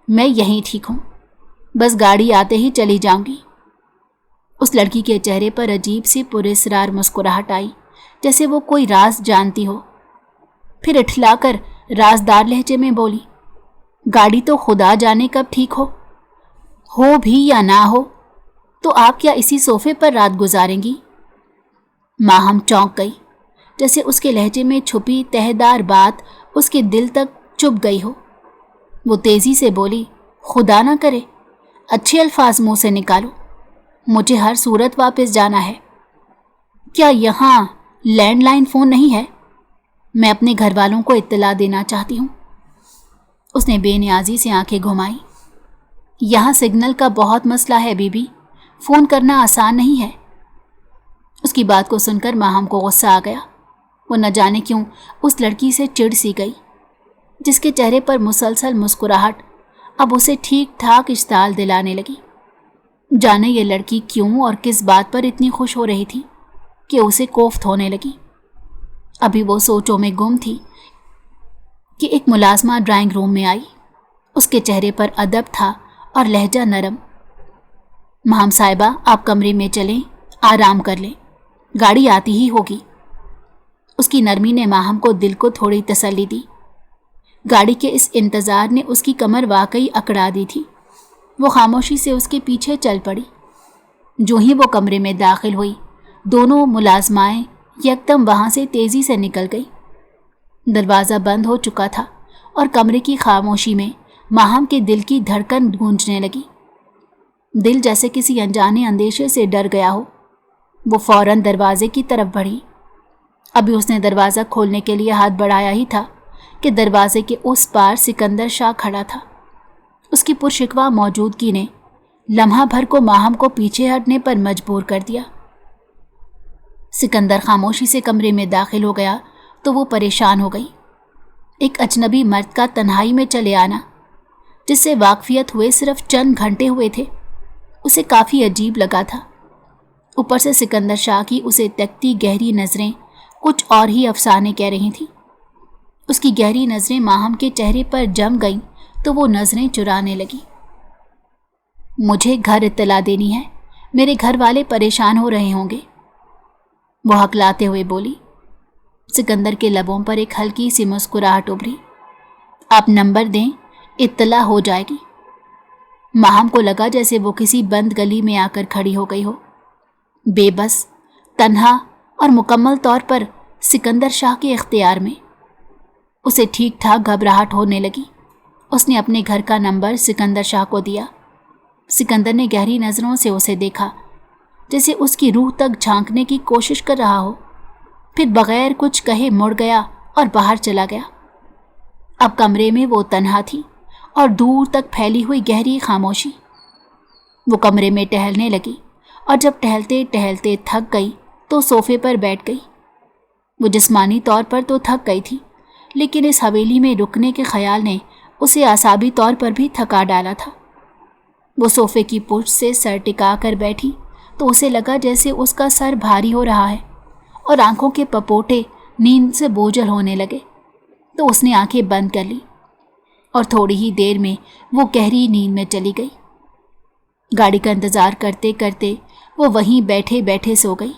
मैं यहीं ठीक हूं, बस गाड़ी आते ही चली जाऊंगी। उस लड़की के चेहरे पर अजीब सी पुरस्रार मुस्कुराहट आई, जैसे वो कोई राज जानती हो। फिर इठलाकर राजदार लहजे में बोली, गाड़ी तो खुदा जाने कब ठीक हो भी या ना हो, तो आप क्या इसी सोफे पर रात गुजारेंगी? माहम चौंक गई, जैसे उसके लहजे में छुपी तहदार बात उसके दिल तक चुभ गई हो। वो तेजी से बोली, खुदा ना करे, अच्छे अल्फाज मुंह से निकालो, मुझे हर सूरत वापस जाना है। क्या यहाँ लैंडलाइन फ़ोन नहीं है? मैं अपने घर वालों को इत्तला देना चाहती हूँ। उसने बेनियाजी से आंखें घुमाई। यहाँ सिग्नल का बहुत मसला है बीबी, फ़ोन करना आसान नहीं है। उसकी बात को सुनकर माहम को गुस्सा आ गया। वो न जाने क्यों उस लड़की से चिढ़ सी गई, जिसके चेहरे पर मुसलसल मुस्कुराहट अब उसे ठीक ठाक इश्ताल दिलाने लगी। जाने ये लड़की क्यों और किस बात पर इतनी खुश हो रही थी कि उसे कोफ्त होने लगी। अभी वो सोचों में गुम थी कि एक मुलाजमा ड्राइंग रूम में आई। उसके चेहरे पर अदब था और लहजा नरम। माहम साहिबा, आप कमरे में चलें, आराम कर लें, गाड़ी आती ही होगी। उसकी नरमी ने माहम को दिल को थोड़ी तसल्ली दी। गाड़ी के इस इंतज़ार ने उसकी कमर वाकई अकड़ा दी थी। वो खामोशी से उसके पीछे चल पड़ी। जो ही वो कमरे में दाखिल हुई, दोनों मुलाजमाएं यकदम वहाँ से तेज़ी से निकल गई। दरवाज़ा बंद हो चुका था और कमरे की खामोशी में माहम के दिल की धड़कन गूंजने लगी। दिल जैसे किसी अनजाने अंदेशे से डर गया हो। वो फौरन दरवाजे की तरफ बढ़ी। अभी उसने दरवाज़ा खोलने के लिए हाथ बढ़ाया ही था कि दरवाजे के उस पार सिकंदर शाह खड़ा था। उसकी पुरशिकवा मौजूदगी ने लम्हा भर को माहम को पीछे हटने पर मजबूर कर दिया। सिकंदर खामोशी से कमरे में दाखिल हो गया तो वो परेशान हो गई। एक अजनबी मर्द का तन्हाई में चले आना, जिससे वाकफियत हुए सिर्फ चंद घंटे हुए थे, उसे काफ़ी अजीब लगा था। ऊपर से सिकंदर शाह की उसे तकती गहरी नज़रें कुछ और ही अफसाने कह रही थीं। उसकी गहरी नज़रें माहम के चेहरे पर जम गईं तो वो नज़रें चुराने लगी। मुझे घर इत्तला देनी है, मेरे घर वाले परेशान हो रहे होंगे, वो हकलाते हुए बोली। सिकंदर के लबों पर एक हल्की सी मुस्कुराहट उभरी। आप नंबर दें, इत्तला हो जाएगी। माहम को लगा जैसे वो किसी बंद गली में आकर खड़ी हो गई हो, बेबस, तन्हा और मुकम्मल तौर पर सिकंदर शाह के इख्तियार में। उसे ठीक ठाक घबराहट होने लगी। उसने अपने घर का नंबर सिकंदर शाह को दिया। सिकंदर ने गहरी नज़रों से उसे देखा, जैसे उसकी रूह तक झांकने की कोशिश कर रहा हो, फिर बगैर कुछ कहे मुड़ गया और बाहर चला गया। अब कमरे में वो तन्हा थी और दूर तक फैली हुई गहरी खामोशी। वो कमरे में टहलने लगी और जब टहलते टहलते थक गई तो सोफे पर बैठ गई। वो जिस्मानी तौर पर तो थक गई थी, लेकिन इस हवेली में रुकने के ख्याल ने उसे आसाबी तौर पर भी थका डाला था। वो सोफे की पुष्ट से सर टिका कर बैठी तो उसे लगा जैसे उसका सर भारी हो रहा है और आंखों के पपोटे नींद से बोझल होने लगे। तो उसने आंखें बंद कर ली और थोड़ी ही देर में वो गहरी नींद में चली गई। گاڑی کا انتظار کرتے کرتے وہ وہیں بیٹھے بیٹھے سو گئی۔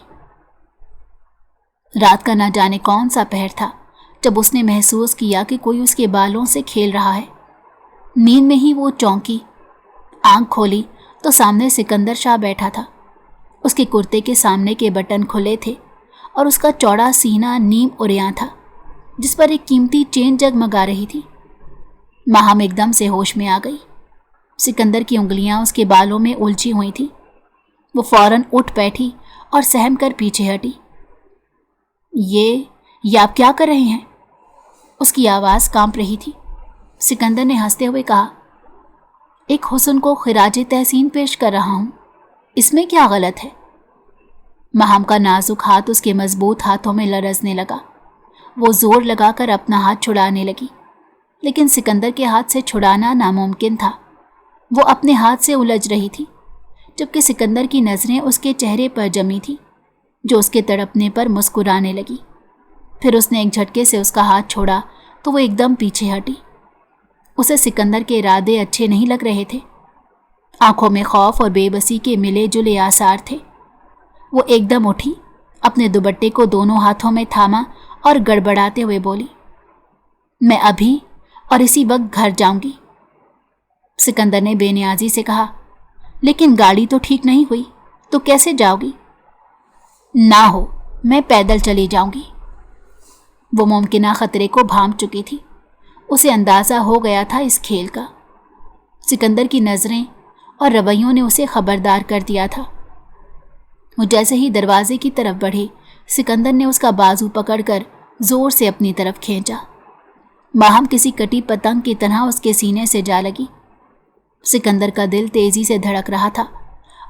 رات کا نہ جانے کون سا پہر تھا جب اس نے محسوس کیا کہ کوئی اس کے بالوں سے کھیل رہا ہے۔ نیند میں ہی وہ چونکی، آنکھ کھولی تو سامنے سکندر شاہ بیٹھا تھا۔ اس کے کرتے کے سامنے کے بٹن کھلے تھے اور اس کا چوڑا سینہ نیم عریاں تھا جس پر ایک قیمتی چین جگمگا رہی تھی۔ ماہم ایک دم سے ہوش میں آ گئی۔ سکندر کی انگلیاں اس کے بالوں میں الجھی ہوئی تھیں۔ وہ فوراً اٹھ بیٹھی اور سہم کر پیچھے ہٹی۔ یہ آپ کیا کر رہے ہیں؟ اس کی آواز کانپ رہی تھی۔ سکندر نے ہنستے ہوئے کہا، ایک حسن کو خراج تحسین پیش کر رہا ہوں، اس میں کیا غلط ہے؟ ماہم کا نازک ہاتھ اس کے مضبوط ہاتھوں میں لرزنے لگا۔ وہ زور لگا کر اپنا ہاتھ چھڑانے لگی، لیکن سکندر کے ہاتھ سے چھڑانا ناممکن تھا۔ وہ اپنے ہاتھ سے الجھ رہی تھی، جبکہ سکندر کی نظریں اس کے چہرے پر جمی تھی جو اس کے تڑپنے پر مسکرانے لگی۔ پھر اس نے ایک جھٹکے سے اس کا ہاتھ چھوڑا تو وہ ایک دم پیچھے ہٹی۔ اسے سکندر کے ارادے اچھے نہیں لگ رہے تھے۔ آنکھوں میں خوف اور بے بسی کے ملے جلے آثار تھے۔ وہ ایک دم اٹھی، اپنے دوپٹے کو دونوں ہاتھوں میں تھاما اور گڑبڑاتے ہوئے بولی، میں ابھی اور اسی وقت گھر جاؤں گی۔ سکندر نے بے نیازی سے کہا، لیکن گاڑی تو ٹھیک نہیں ہوئی، تو کیسے جاؤ گی؟ نہ ہو، میں پیدل چلی جاؤں گی۔ وہ ممکنہ خطرے کو بھانپ چکی تھی۔ اسے اندازہ ہو گیا تھا اس کھیل کا۔ سکندر کی نظریں اور رویوں نے اسے خبردار کر دیا تھا۔ وہ جیسے ہی دروازے کی طرف بڑھے، سکندر نے اس کا بازو پکڑ کر زور سے اپنی طرف کھینچا۔ ماہم کسی کٹی پتنگ کی طرح اس کے سینے سے جا لگی۔ سکندر کا دل تیزی سے دھڑک رہا تھا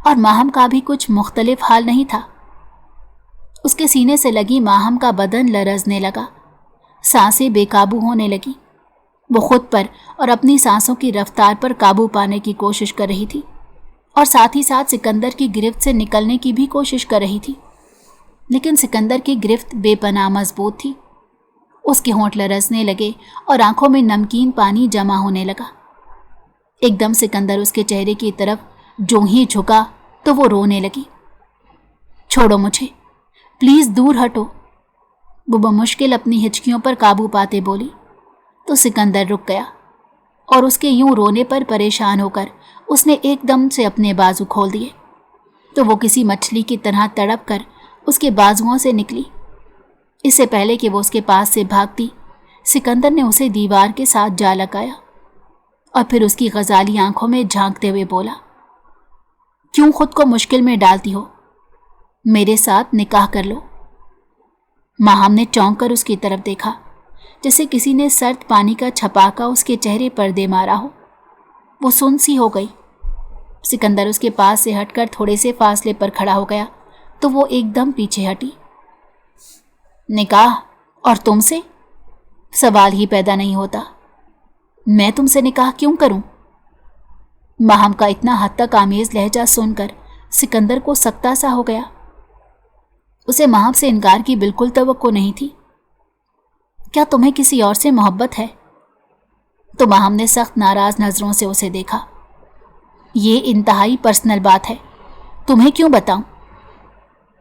اور ماہم کا بھی کچھ مختلف حال نہیں تھا۔ اس کے سینے سے لگی ماہم کا بدن لرزنے لگا، سانسیں بے قابو ہونے لگی۔ وہ خود پر اور اپنی سانسوں کی رفتار پر قابو پانے کی کوشش کر رہی تھی اور ساتھ ہی ساتھ سکندر کی گرفت سے نکلنے کی بھی کوشش کر رہی تھی، لیکن سکندر کی گرفت بے پناہ مضبوط تھی۔ اس کے ہونٹ لرزنے لگے اور آنکھوں میں نمکین پانی جمع ہونے لگا۔ ایک دم سکندر اس کے چہرے کی طرف جو ہی جھکا تو وہ رونے لگی۔ چھوڑو مجھے، پلیز دور ہٹو، وہ بمشکل اپنی ہچکیوں پر قابو پاتے بولی۔ تو سکندر رک گیا اور اس کے یوں رونے پر پریشان ہو کر اس نے ایک دم سے اپنے بازو کھول دیے تو وہ کسی مچھلی کی طرح تڑپ کر اس کے بازوؤں سے نکلی۔ اس سے پہلے کہ وہ اس کے پاس سے بھاگتی، سکندر نے اسے دیوار کے ساتھ جا لگایا اور پھر اس کی غزالی آنکھوں میں جھانکتے ہوئے بولا، کیوں خود کو مشکل میں ڈالتی ہو؟ میرے ساتھ نکاح کر لو۔ ماہم نے چونک کر اس کی طرف دیکھا، جیسے کسی نے سرد پانی کا چھپاکا اس کے چہرے پر دے مارا ہو۔ وہ سن سی ہو گئی۔ سکندر اس کے پاس سے ہٹ کر تھوڑے سے فاصلے پر کھڑا ہو گیا تو وہ ایک دم پیچھے ہٹی۔ نکاح؟ اور تم سے؟ سوال ہی پیدا نہیں ہوتا۔ میں تم سے نکاح کیوں کروں؟ ماہم کا اتنا حد تک آمیز لہجہ سن کر سکندر کو سکتا سا ہو گیا۔ اسے ماہم سے انکار کی بالکل توقع نہیں تھی۔ کیا تمہیں کسی اور سے محبت ہے؟ تو ماہم نے سخت ناراض نظروں سے اسے دیکھا۔ یہ انتہائی پرسنل بات ہے، تمہیں کیوں بتاؤں؟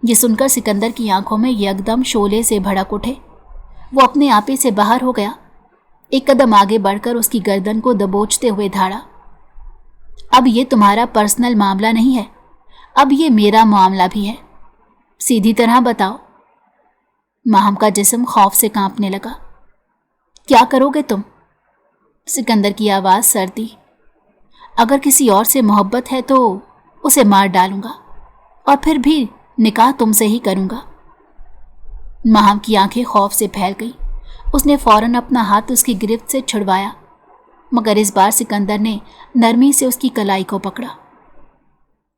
یہ سن کر سکندر کی آنکھوں میں یکدم شعلے سے بھڑک اٹھے۔ وہ اپنے آپے سے باہر ہو گیا، ایک قدم آگے بڑھ کر اس کی گردن کو دبوچتے ہوئے دھاڑا۔ اب یہ تمہارا پرسنل معاملہ نہیں ہے، اب یہ میرا معاملہ بھی ہے، سیدھی طرح بتاؤ۔ ماہم کا جسم خوف سے کانپنے لگا۔ کیا کرو گے تم؟ سکندر کی آواز سردی۔ اگر کسی اور سے محبت ہے تو اسے مار ڈالوں گا اور پھر بھی نکاح تم سے ہی کروں گا۔ ماہم کی آنکھیں خوف سے پھیل گئیں۔ اس نے فوراً اپنا ہاتھ اس کی گرفت سے چھڑوایا، مگر اس بار سکندر نے نرمی سے اس کی کلائی کو پکڑا۔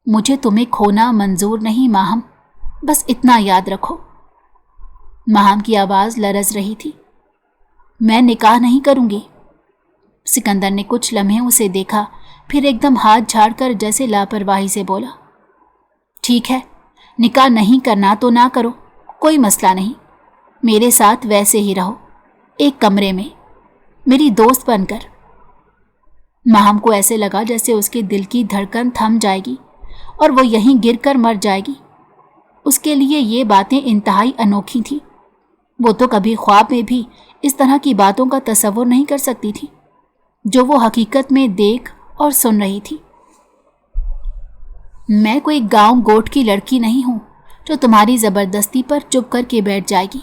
مجھے تمہیں کھونا منظور نہیں ماہم، بس اتنا یاد رکھو۔ ماہم کی آواز لرز رہی تھی۔ میں نکاح نہیں کروں گی۔ سکندر نے کچھ لمحے اسے دیکھا، پھر ایک دم ہاتھ جھاڑ کر جیسے لاپرواہی سے بولا، ٹھیک ہے، نکاح نہیں کرنا تو نہ کرو، کوئی مسئلہ نہیں، میرے ساتھ ویسے ہی رہو، ایک کمرے میں، میری دوست بن کر۔ माहम को ऐसे लगा जैसे उसके दिल की धड़कन थम जाएगी और वो यहीं गिर कर मर जाएगी। उसके लिए ये बातें इंतहाई अनोखी थी। वो तो कभी ख्वाब में भी इस तरह की बातों का तसव्वुर नहीं कर सकती थी जो वो हकीकत में देख और सुन रही थी। मैं कोई गांव गोट की लड़की नहीं हूं जो तुम्हारी ज़बरदस्ती पर चुप करके बैठ जाएगी,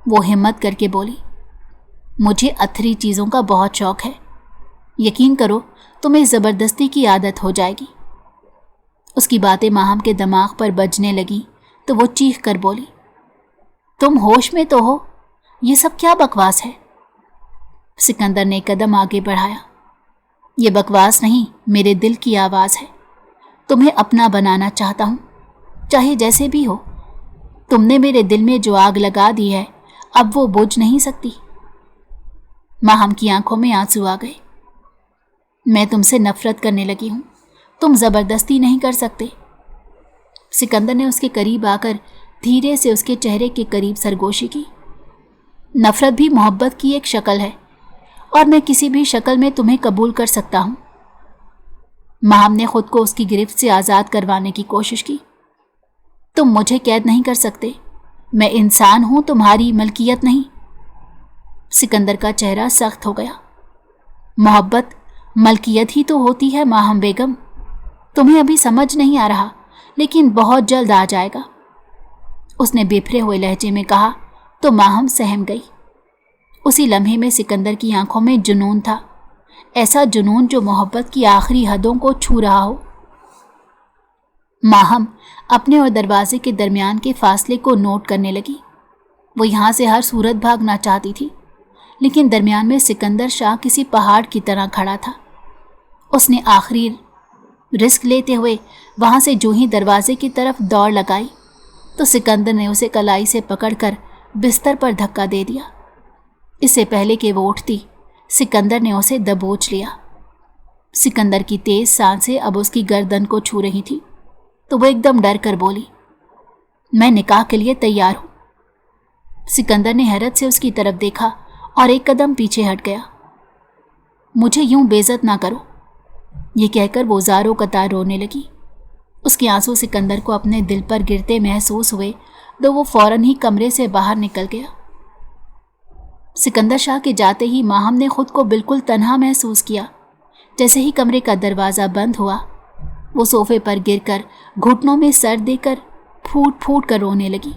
वो हिम्मत करके बोली। मुझे अथरी चीज़ों का बहुत शौक है। यकीन करो तुम्हें ज़बरदस्ती की आदत हो जाएगी। उसकी बातें माहम के दिमाग पर बजने लगी तो वो चीख कर बोली, तुम होश में तो हो? ये सब क्या बकवास है? सिकंदर ने कदम आगे बढ़ाया। ये बकवास नहीं, मेरे दिल की आवाज़ है। तुम्हें अपना बनाना चाहता हूँ, चाहे जैसे भी हो। तुमने मेरे दिल में जो आग लगा दी है अब वो बुझ नहीं सकती। माहम की आंखों में आंसू आ गए। मैं तुमसे नफरत करने लगी हूँ, तुम ज़बरदस्ती नहीं कर सकते। सिकंदर ने उसके करीब आकर धीरे से उसके चेहरे के करीब सरगोशी की। नफरत भी मोहब्बत की एक शक्ल है और मैं किसी भी शक्ल में तुम्हें कबूल कर सकता हूँ। माहम ने खुद को उसकी गिरफ्त से आज़ाद करवाने की कोशिश की। तुम मुझे कैद नहीं कर सकते, मैं इंसान हूँ, तुम्हारी मलकियत नहीं। सिकंदर का चेहरा सख्त हो गया। मोहब्बत मलकियत ही तो होती है माहम बेगम। तुम्हें अभी समझ नहीं आ रहा, लेकिन बहुत जल्द आ जाएगा, उसने बिफरे हुए लहजे में कहा तो माहम सहम गई। उसी लम्हे में सिकंदर की आंखों में जुनून था, ऐसा जुनून जो मोहब्बत की आखिरी हदों को छू रहा हो। माहम अपने और दरवाजे के दरमियान के फासले को नोट करने लगी। वो यहाँ से हर सूरत भागना चाहती थी, लेकिन दरमियान में सिकंदर शाह किसी पहाड़ की तरह खड़ा था। उसने आखिरी रिस्क लेते हुए वहाँ से जो ही दरवाजे की तरफ दौड़ लगाई तो सिकंदर ने उसे कलाई से पकड़कर बिस्तर पर धक्का दे दिया। इससे पहले कि वो उठती, सिकंदर ने उसे दबोच लिया। सिकंदर की तेज सांसें अब उसकी गर्दन को छू रही थी तो वो एकदम डर कर बोली, मैं निकाह के लिए तैयार हूँ। सिकंदर ने हैरत से उसकी तरफ देखा और एक कदम पीछे हट गया। मुझे यूं बेइज्जत ना करो, ये कहकर वो ज़ारो कतार रोने लगी। उसके आंसू सिकंदर को अपने दिल पर गिरते महसूस हुए तो वो फौरन ही कमरे से बाहर निकल गया। सिकंदर शाह के जाते ही माहम ने खुद को बिल्कुल तन्हा महसूस किया। जैसे ही कमरे का दरवाज़ा बंद हुआ, वो सोफे पर गिरकर घुटनों में सर देकर फूट फूट कर रोने लगी।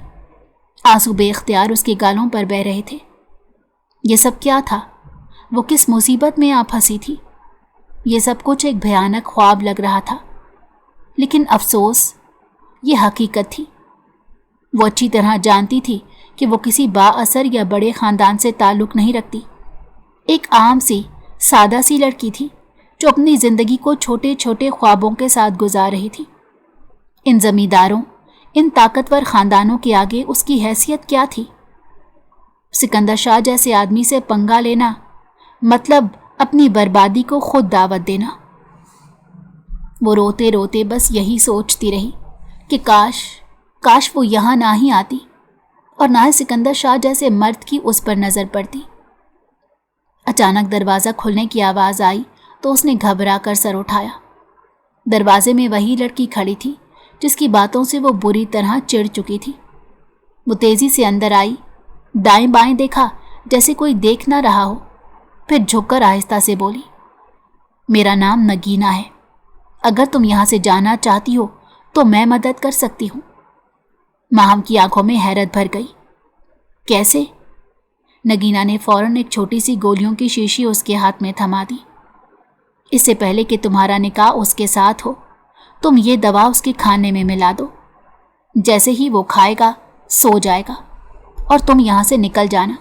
आंसू बेख्तियार उसके गालों पर बह रहे थे। ये सब क्या था? वो किस मुसीबत में आ फंसी थी? ये सब कुछ एक भयानक ख्वाब लग रहा था, लेकिन अफसोस ये हकीकत थी। वो अच्छी तरह जानती थी कि वो किसी बाअसर या बड़े ख़ानदान से ताल्लुक़ नहीं रखती। एक आम सी सादा सी लड़की थी जो अपनी ज़िंदगी को छोटे छोटे ख्वाबों के साथ गुजार रही थी। इन ज़मींदारों, इन ताकतवर ख़ानदानों के आगे उसकी हैसियत क्या थी? सिकंदर शाह जैसे आदमी से पंगा लेना मतलब अपनी बर्बादी को खुद दावत देना। वो रोते रोते बस यही सोचती रही कि काश वो यहाँ ना ही आती और ना ही सिकंदर शाह जैसे मर्द की उस पर नज़र पड़ती। अचानक दरवाज़ा खुलने की आवाज़ आई तो उसने घबरा कर सर उठाया। दरवाजे में वही लड़की खड़ी थी जिसकी बातों से वो बुरी तरह चिढ़ चुकी थी। वो तेज़ी से अंदर आई, दाएं बाएं देखा जैसे कोई देख ना रहा हो, फिर झुककर आहिस्ता से बोली, मेरा नाम नगीना है। अगर तुम यहाँ से जाना चाहती हो तो मैं मदद कर सकती हूँ। माहम की आंखों में हैरत भर गई। कैसे? नगीना ने फौरन एक छोटी सी गोलियों की शीशी उसके हाथ में थमा दी। इससे पहले कि तुम्हारा निकाह उसके साथ हो, तुम ये दवा उसके खाने में मिला दो। जैसे ही वो खाएगा सो जाएगा और तुम यहाँ से निकल जाना।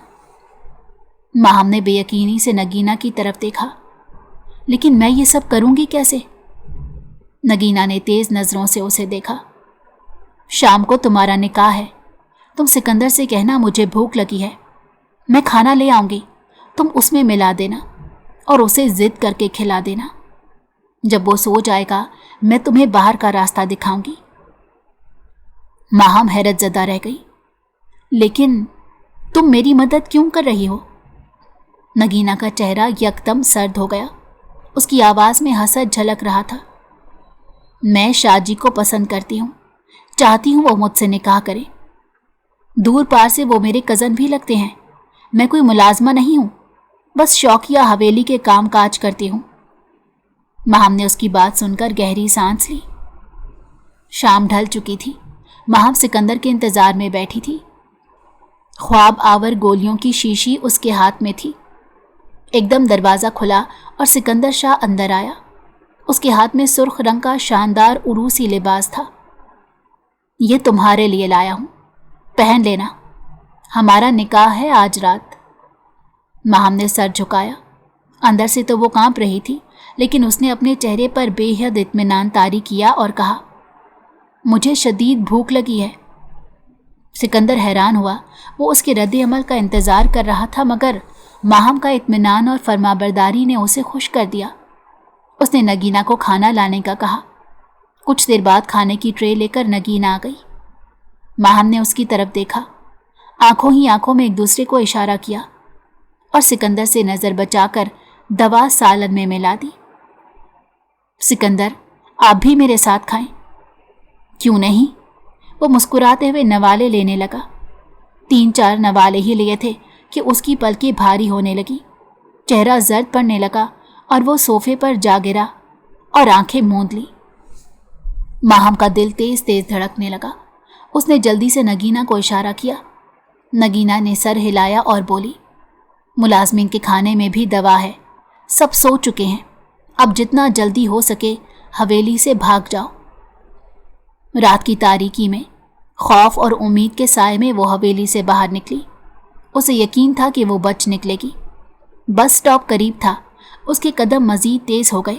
माहम ने बेयकीनी से नगीना की तरफ देखा। लेकिन मैं ये सब करूँगी कैसे? नगीना ने तेज़ नज़रों से उसे देखा। शाम को तुम्हारा निकाह है, तुम सिकंदर से कहना मुझे भूख लगी है, मैं खाना ले आऊँगी, तुम उसमें मिला देना और उसे ज़िद करके खिला देना। जब वो सो जाएगा मैं तुम्हें बाहर का रास्ता दिखाऊंगी। माहम हैरत ज़दा रह गई। लेकिन तुम मेरी मदद क्यों कर रही हो? नगीना का चेहरा यकदम सर्द हो गया اس کی آواز میں حسد جھلک رہا تھا۔ میں شاجی کو پسند کرتی ہوں، چاہتی ہوں وہ مجھ سے نکاح کرے۔ دور پار سے وہ میرے کزن بھی لگتے ہیں۔ میں کوئی ملازمہ نہیں ہوں، بس شوقیہ حویلی کے کام کاج کرتی ہوں۔ ماہم نے اس کی بات سن کر گہری سانس لی۔ شام ڈھل چکی تھی۔ ماہم سکندر کے انتظار میں بیٹھی تھی۔ خواب آور گولیوں کی شیشی اس کے ہاتھ میں تھی۔ ایک دم دروازہ کھلا اور سکندر شاہ اندر آیا۔ اس کے ہاتھ میں سرخ رنگ کا شاندار عروسی لباس تھا۔ یہ تمہارے لیے لایا ہوں، پہن لینا، ہمارا نکاح ہے آج رات۔ ماہم نے سر جھکایا۔ اندر سے تو وہ کانپ رہی تھی، لیکن اس نے اپنے چہرے پر بے حد اطمینان طاری کیا اور کہا، مجھے شدید بھوک لگی ہے۔ سکندر حیران ہوا۔ وہ اس کے رد عمل کا انتظار کر رہا تھا، مگر ماہم کا اطمینان اور فرمانبرداری نے اسے خوش کر دیا۔ اس نے نگینہ کو کھانا لانے کا کہا۔ کچھ دیر بعد کھانے کی ٹرے لے کر نگینہ آ گئی۔ ماہم نے اس کی طرف دیکھا، آنکھوں ہی آنکھوں میں ایک دوسرے کو اشارہ کیا اور سکندر سے نظر بچا کر دوا سالن میں ملا دی۔ سکندر، آپ بھی میرے ساتھ کھائیں۔ کیوں نہیں؟ وہ مسکراتے ہوئے نوالے لینے لگا۔ 3-4 نوالے ہی لیے تھے کہ اس کی پلکیں بھاری ہونے لگی، چہرہ زرد پڑنے لگا اور وہ صوفے پر جا گرا اور آنکھیں موند لی۔ ماہم کا دل تیز تیز دھڑکنے لگا۔ اس نے جلدی سے نگینہ کو اشارہ کیا۔ نگینہ نے سر ہلایا اور بولی، ملازمین کے کھانے میں بھی دوا ہے، سب سو چکے ہیں، اب جتنا جلدی ہو سکے حویلی سے بھاگ جاؤ۔ رات کی تاریکی میں خوف اور امید کے سائے میں وہ حویلی سے باہر نکلی۔ اسے یقین تھا کہ وہ بچ نکلے گی۔ بس سٹاپ قریب تھا۔ اس کے قدم مزید تیز ہو گئے،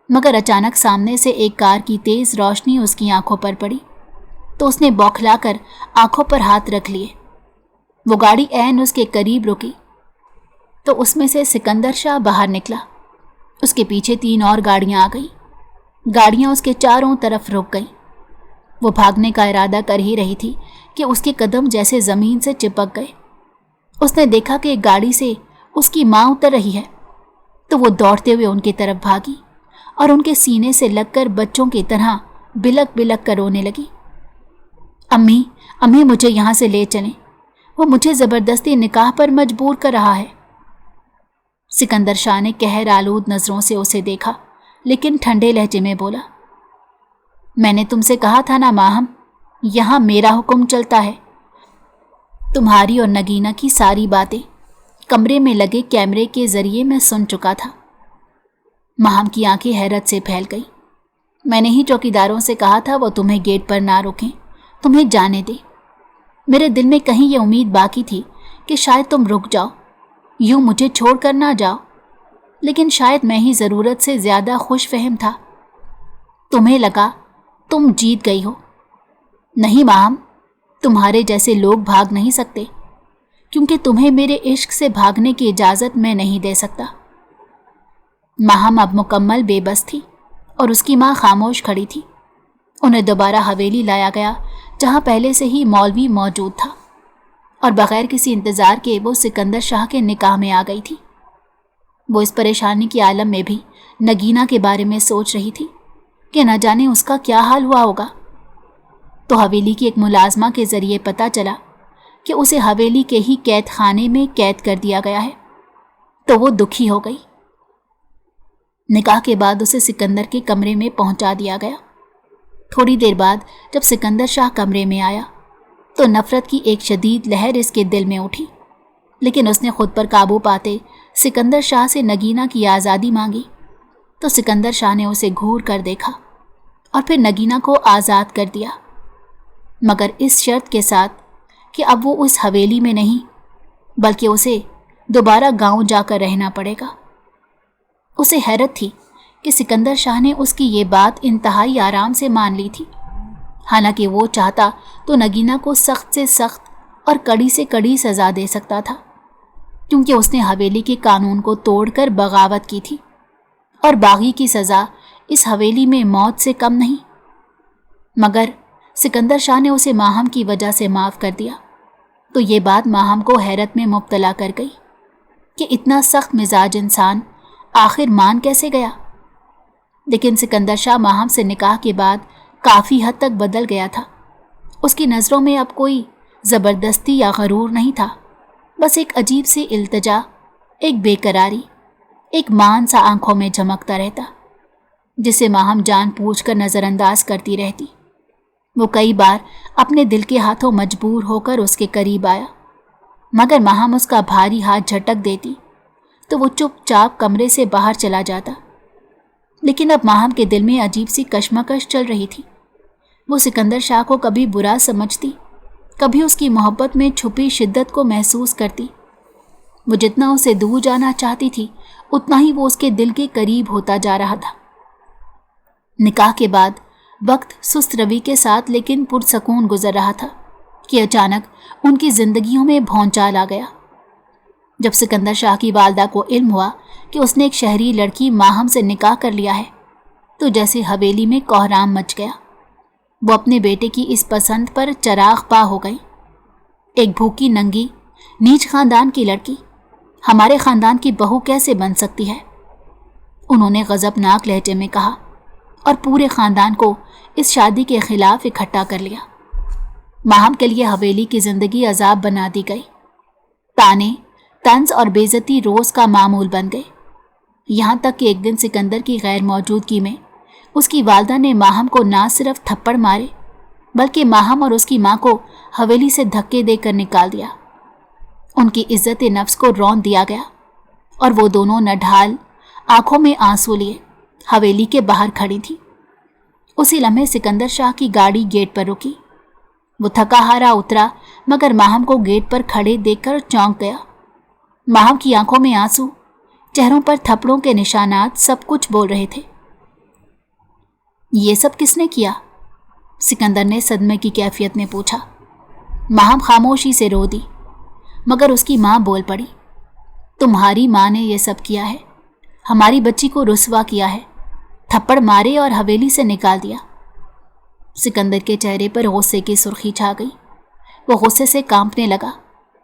مگر اچانک سامنے سے ایک کار کی تیز روشنی اس کی آنکھوں پر پڑی تو اس نے بوکھلا کر آنکھوں پر ہاتھ رکھ لیے۔ وہ گاڑی عین اس کے قریب رکی تو اس میں سے سکندر شاہ باہر نکلا۔ اس کے پیچھے 3 اور گاڑیاں آ گئیں۔ گاڑیاں اس کے چاروں طرف رک گئیں۔ وہ بھاگنے کا ارادہ کر ہی رہی تھی کہ اس کے قدم جیسے زمین سے چپک گئے۔ اس نے دیکھا کہ ایک گاڑی سے اس کی ماں اتر رہی ہے تو وہ دوڑتے ہوئے ان کی طرف بھاگی اور ان کے سینے سے لگ کر بچوں کی طرح بلک بلک کر رونے لگی۔ امی، امی مجھے یہاں سے لے چلیں، وہ مجھے زبردستی نکاح پر مجبور کر رہا ہے۔ سکندر شاہ نے قہر آلود نظروں سے اسے دیکھا، لیکن ٹھنڈے لہجے میں بولا، میں نے تم سے کہا تھا نا ماہم، یہاں میرا حکم چلتا ہے۔ تمہاری اور نگینہ کی ساری باتیں کمرے میں لگے کیمرے کے ذریعے میں سن چکا تھا۔ ماہم کی آنکھیں حیرت سے پھیل گئی۔ میں نے ہی چوکیداروں سے کہا تھا وہ تمہیں گیٹ پر نہ روکیں، تمہیں جانے دیں۔ میرے دل میں کہیں یہ امید باقی تھی کہ شاید تم رک جاؤ، یوں مجھے چھوڑ کر نہ جاؤ، لیکن شاید میں ہی ضرورت سے زیادہ خوش فہم تھا۔ تمہیں لگا تم جیت گئی ہو۔ نہیں ماہم، تمہارے جیسے لوگ بھاگ نہیں سکتے، کیونکہ تمہیں میرے عشق سے بھاگنے کی اجازت میں نہیں دے سکتا۔ ماہم اب مکمل بے بس تھی اور اس کی ماں خاموش کھڑی تھی۔ انہیں دوبارہ حویلی لایا گیا جہاں پہلے سے ہی مولوی موجود تھا، اور بغیر کسی انتظار کے وہ سکندر شاہ کے نکاح میں آ گئی تھی۔ وہ اس پریشانی کے عالم میں بھی نگینہ کے بارے میں سوچ رہی تھی کہ نہ جانے اس کا کیا حال ہوا ہوگا۔ تو حویلی کی ایک ملازمہ کے ذریعے پتہ چلا کہ اسے حویلی کے ہی قید خانے میں قید کر دیا گیا ہے، تو وہ دکھی ہو گئی۔ نکاح کے بعد اسے سکندر کے کمرے میں پہنچا دیا گیا۔ تھوڑی دیر بعد جب سکندر شاہ کمرے میں آیا تو نفرت کی ایک شدید لہر اس کے دل میں اٹھی، لیکن اس نے خود پر قابو پاتے سکندر شاہ سے نگینہ کی آزادی مانگی تو سکندر شاہ نے اسے گھور کر دیکھا اور پھر نگینہ کو آزاد کر دیا، مگر اس شرط کے ساتھ کہ اب وہ اس حویلی میں نہیں بلکہ اسے دوبارہ گاؤں جا کر رہنا پڑے گا۔ اسے حیرت تھی کہ سکندر شاہ نے اس کی یہ بات انتہائی آرام سے مان لی تھی، حالانکہ وہ چاہتا تو نگینہ کو سخت سے سخت اور کڑی سے کڑی سزا دے سکتا تھا، کیونکہ اس نے حویلی کے قانون کو توڑ کر بغاوت کی تھی، اور باغی کی سزا اس حویلی میں موت سے کم نہیں۔ مگر سکندر شاہ نے اسے ماہم کی وجہ سے معاف کر دیا، تو یہ بات ماہم کو حیرت میں مبتلا کر گئی کہ اتنا سخت مزاج انسان آخر مان کیسے گیا؟ لیکن سکندر شاہ ماہم سے نکاح کے بعد کافی حد تک بدل گیا تھا۔ اس کی نظروں میں اب کوئی زبردستی یا غرور نہیں تھا، بس ایک عجیب سی التجا، ایک بے قراری، ایک مان سا آنکھوں میں جھمکتا رہتا، جسے ماہم جان بوجھ کر نظر انداز کرتی رہتی۔ وہ کئی بار اپنے دل کے ہاتھوں مجبور ہو کر اس کے قریب آیا، مگر ماہم اس کا بھاری ہاتھ جھٹک دیتی تو وہ چپ چاپ کمرے سے باہر چلا جاتا۔ لیکن اب ماہم کے دل میں عجیب سی کشمکش چل رہی تھی۔ وہ سکندر شاہ کو کبھی برا سمجھتی، کبھی اس کی محبت میں چھپی شدت کو محسوس کرتی۔ وہ جتنا اسے دور جانا چاہتی تھی، اتنا ہی وہ اس کے دل کے قریب ہوتا جا رہا تھا۔ نکاح کے بعد وقت سست روی کے ساتھ لیکن پرسکون گزر رہا تھا کہ اچانک ان کی زندگیوں میں بھونچال آ گیا۔ جب سکندر شاہ کی والدہ کو علم ہوا کہ اس نے ایک شہری لڑکی ماہم سے نکاح کر لیا ہے، تو جیسے حویلی میں کوہرام مچ گیا۔ وہ اپنے بیٹے کی اس پسند پر چراغ پا ہو گئی۔ ایک بھوکی ننگی نیچ خاندان کی لڑکی ہمارے خاندان کی بہو کیسے بن سکتی ہے؟ انہوں نے غضبناک لہجے میں کہا، اور پورے خاندان کو اس شادی کے خلاف اکٹھا کر لیا۔ ماہم کے لیے حویلی کی زندگی عذاب بنا دی گئی۔ تانے، طنز اور بے عزتی روز کا معمول بن گئے، یہاں تک کہ ایک دن سکندر کی غیر موجودگی میں اس کی والدہ نے ماہم کو نہ صرف تھپڑ مارے بلکہ ماہم اور اس کی ماں کو حویلی سے دھکے دے کر نکال دیا۔ ان کی عزت نفس کو رون دیا گیا اور وہ دونوں نڈھال آنکھوں میں آنسو لیے حویلی کے باہر کھڑی تھی۔ اسی لمحے سکندر شاہ کی گاڑی گیٹ پر رکی۔ وہ تھکا ہارا اترا مگر ماہم کو گیٹ پر کھڑے دیکھ کر چونک گیا۔ ماہم کی آنکھوں میں آنسو، چہروں پر تھپڑوں کے نشانات سب کچھ بول رہے تھے۔ یہ سب کس نے کیا؟ سکندر نے صدمے کی کیفیت میں پوچھا۔ ماہم خاموشی سے رو دی، مگر اس کی ماں بول پڑی، تمہاری ماں نے یہ سب کیا ہے، ہماری بچی کو رسوا کیا ہے، تھپڑ مارے اور حویلی سے نکال دیا۔ سکندر کے چہرے پر غصے کی سرخی چھا گئی۔ وہ غصے سے کانپنے لگا۔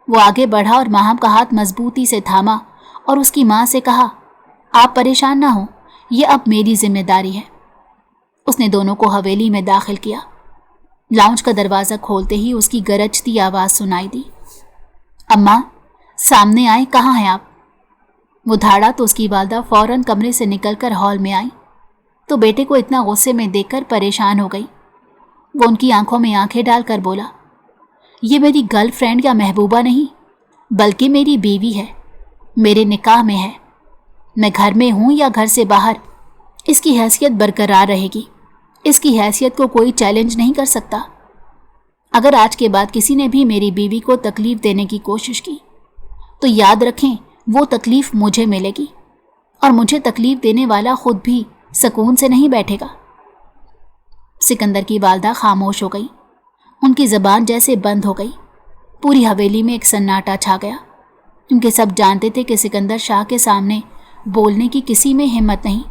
وہ آگے بڑھا اور ماہم کا ہاتھ مضبوطی سے تھاما اور اس کی ماں سے کہا، آپ پریشان نہ ہوں، یہ اب میری ذمہ داری ہے۔ اس نے دونوں کو حویلی میں داخل کیا۔ لاؤنج کا دروازہ کھولتے ہی اس کی گرجتی آواز سنائی دی، اماں سامنے آئیں، کہاں ہیں آپ؟ وہ دھاڑا تو اس کی والدہ فوراً کمرے سے نکل کر ہال میں آئی تو بیٹے کو اتنا غصے میں دیکھ کر پریشان ہو گئی۔ وہ ان کی آنکھوں میں آنکھیں ڈال کر بولا، یہ میری گرل فرینڈ یا محبوبہ نہیں بلکہ میری بیوی ہے، میرے نکاح میں ہے، میں گھر میں ہوں یا گھر سے باہر اس کی حیثیت برقرار رہے گی، اس کی حیثیت کو کوئی چیلنج نہیں کر سکتا۔ اگر آج کے بعد کسی نے بھی میری بیوی کو تکلیف دینے کی کوشش کی تو یاد رکھیں وہ تکلیف مجھے ملے گی، اور مجھے تکلیف دینے والا خود بھی سکون سے نہیں بیٹھے گا۔ سکندر کی والدہ خاموش ہو گئی، ان کی زبان جیسے بند ہو گئی۔ پوری حویلی میں ایک سناٹا چھا گیا، کیونکہ سب جانتے تھے کہ سکندر شاہ کے سامنے بولنے کی کسی میں ہمت نہیں۔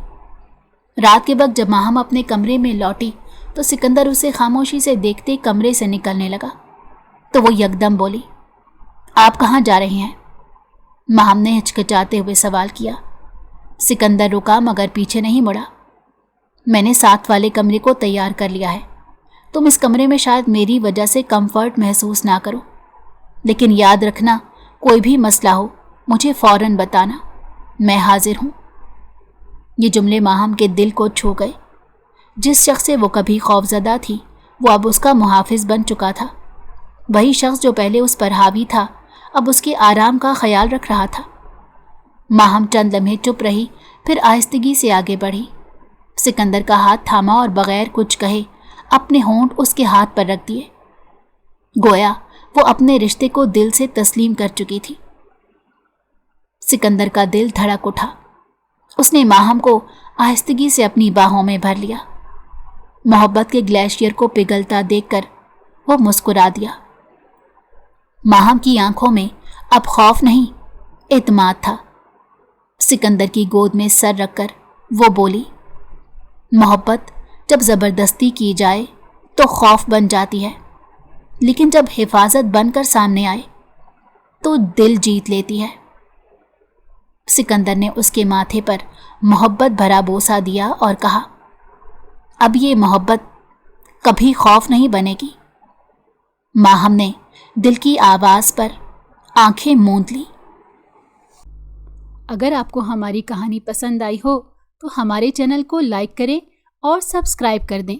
رات کے وقت جب ماہم اپنے کمرے میں لوٹی تو سکندر اسے خاموشی سے دیکھتے کمرے سے نکلنے لگا تو وہ یکدم بولی، آپ کہاں جا رہے ہیں؟ ماہم نے ہچکچاتے ہوئے سوال کیا۔ سکندر رکا مگر پیچھے نہیں مڑا۔ میں نے ساتھ والے کمرے کو تیار کر لیا ہے، تم اس کمرے میں شاید میری وجہ سے کمفرٹ محسوس نہ کرو، لیکن یاد رکھنا کوئی بھی مسئلہ ہو مجھے فوراً بتانا، میں حاضر ہوں۔ یہ جملے ماہم کے دل کو چھو گئے۔ جس شخص سے وہ کبھی خوفزدہ تھی وہ اب اس کا محافظ بن چکا تھا۔ وہی شخص جو پہلے اس پر حاوی تھا اب اس کے آرام کا خیال رکھ رہا تھا۔ ماہم چند لمحے چپ رہی، پھر آہستگی سے آگے بڑھی، سکندر کا ہاتھ تھاما اور بغیر کچھ کہے اپنے ہونٹ اس کے ہاتھ پر رکھ دیے، گویا وہ اپنے رشتے کو دل سے تسلیم کر چکی تھی۔ سکندر کا دل دھڑک اٹھا۔ اس نے ماہم کو آہستگی سے اپنی باہوں میں بھر لیا۔ محبت کے گلیشیئر کو پگھلتا دیکھ کر وہ مسکرا دیا۔ ماہم کی آنکھوں میں اب خوف نہیں، اعتماد تھا۔ سکندر کی گود میں سر رکھ کر وہ بولی، محبت جب زبردستی کی جائے تو خوف بن جاتی ہے، لیکن جب حفاظت بن کر سامنے آئے تو دل جیت لیتی ہے۔ सिकंदर ने उसके माथे पर मोहब्बत भरा बोसा दिया और कहा, अब ये मोहब्बत कभी खौफ नहीं बनेगी। माहम ने दिल की आवाज़ पर आंखें मूंद ली। अगर आपको हमारी कहानी पसंद आई हो तो हमारे चैनल को लाइक करें और सब्सक्राइब कर दें।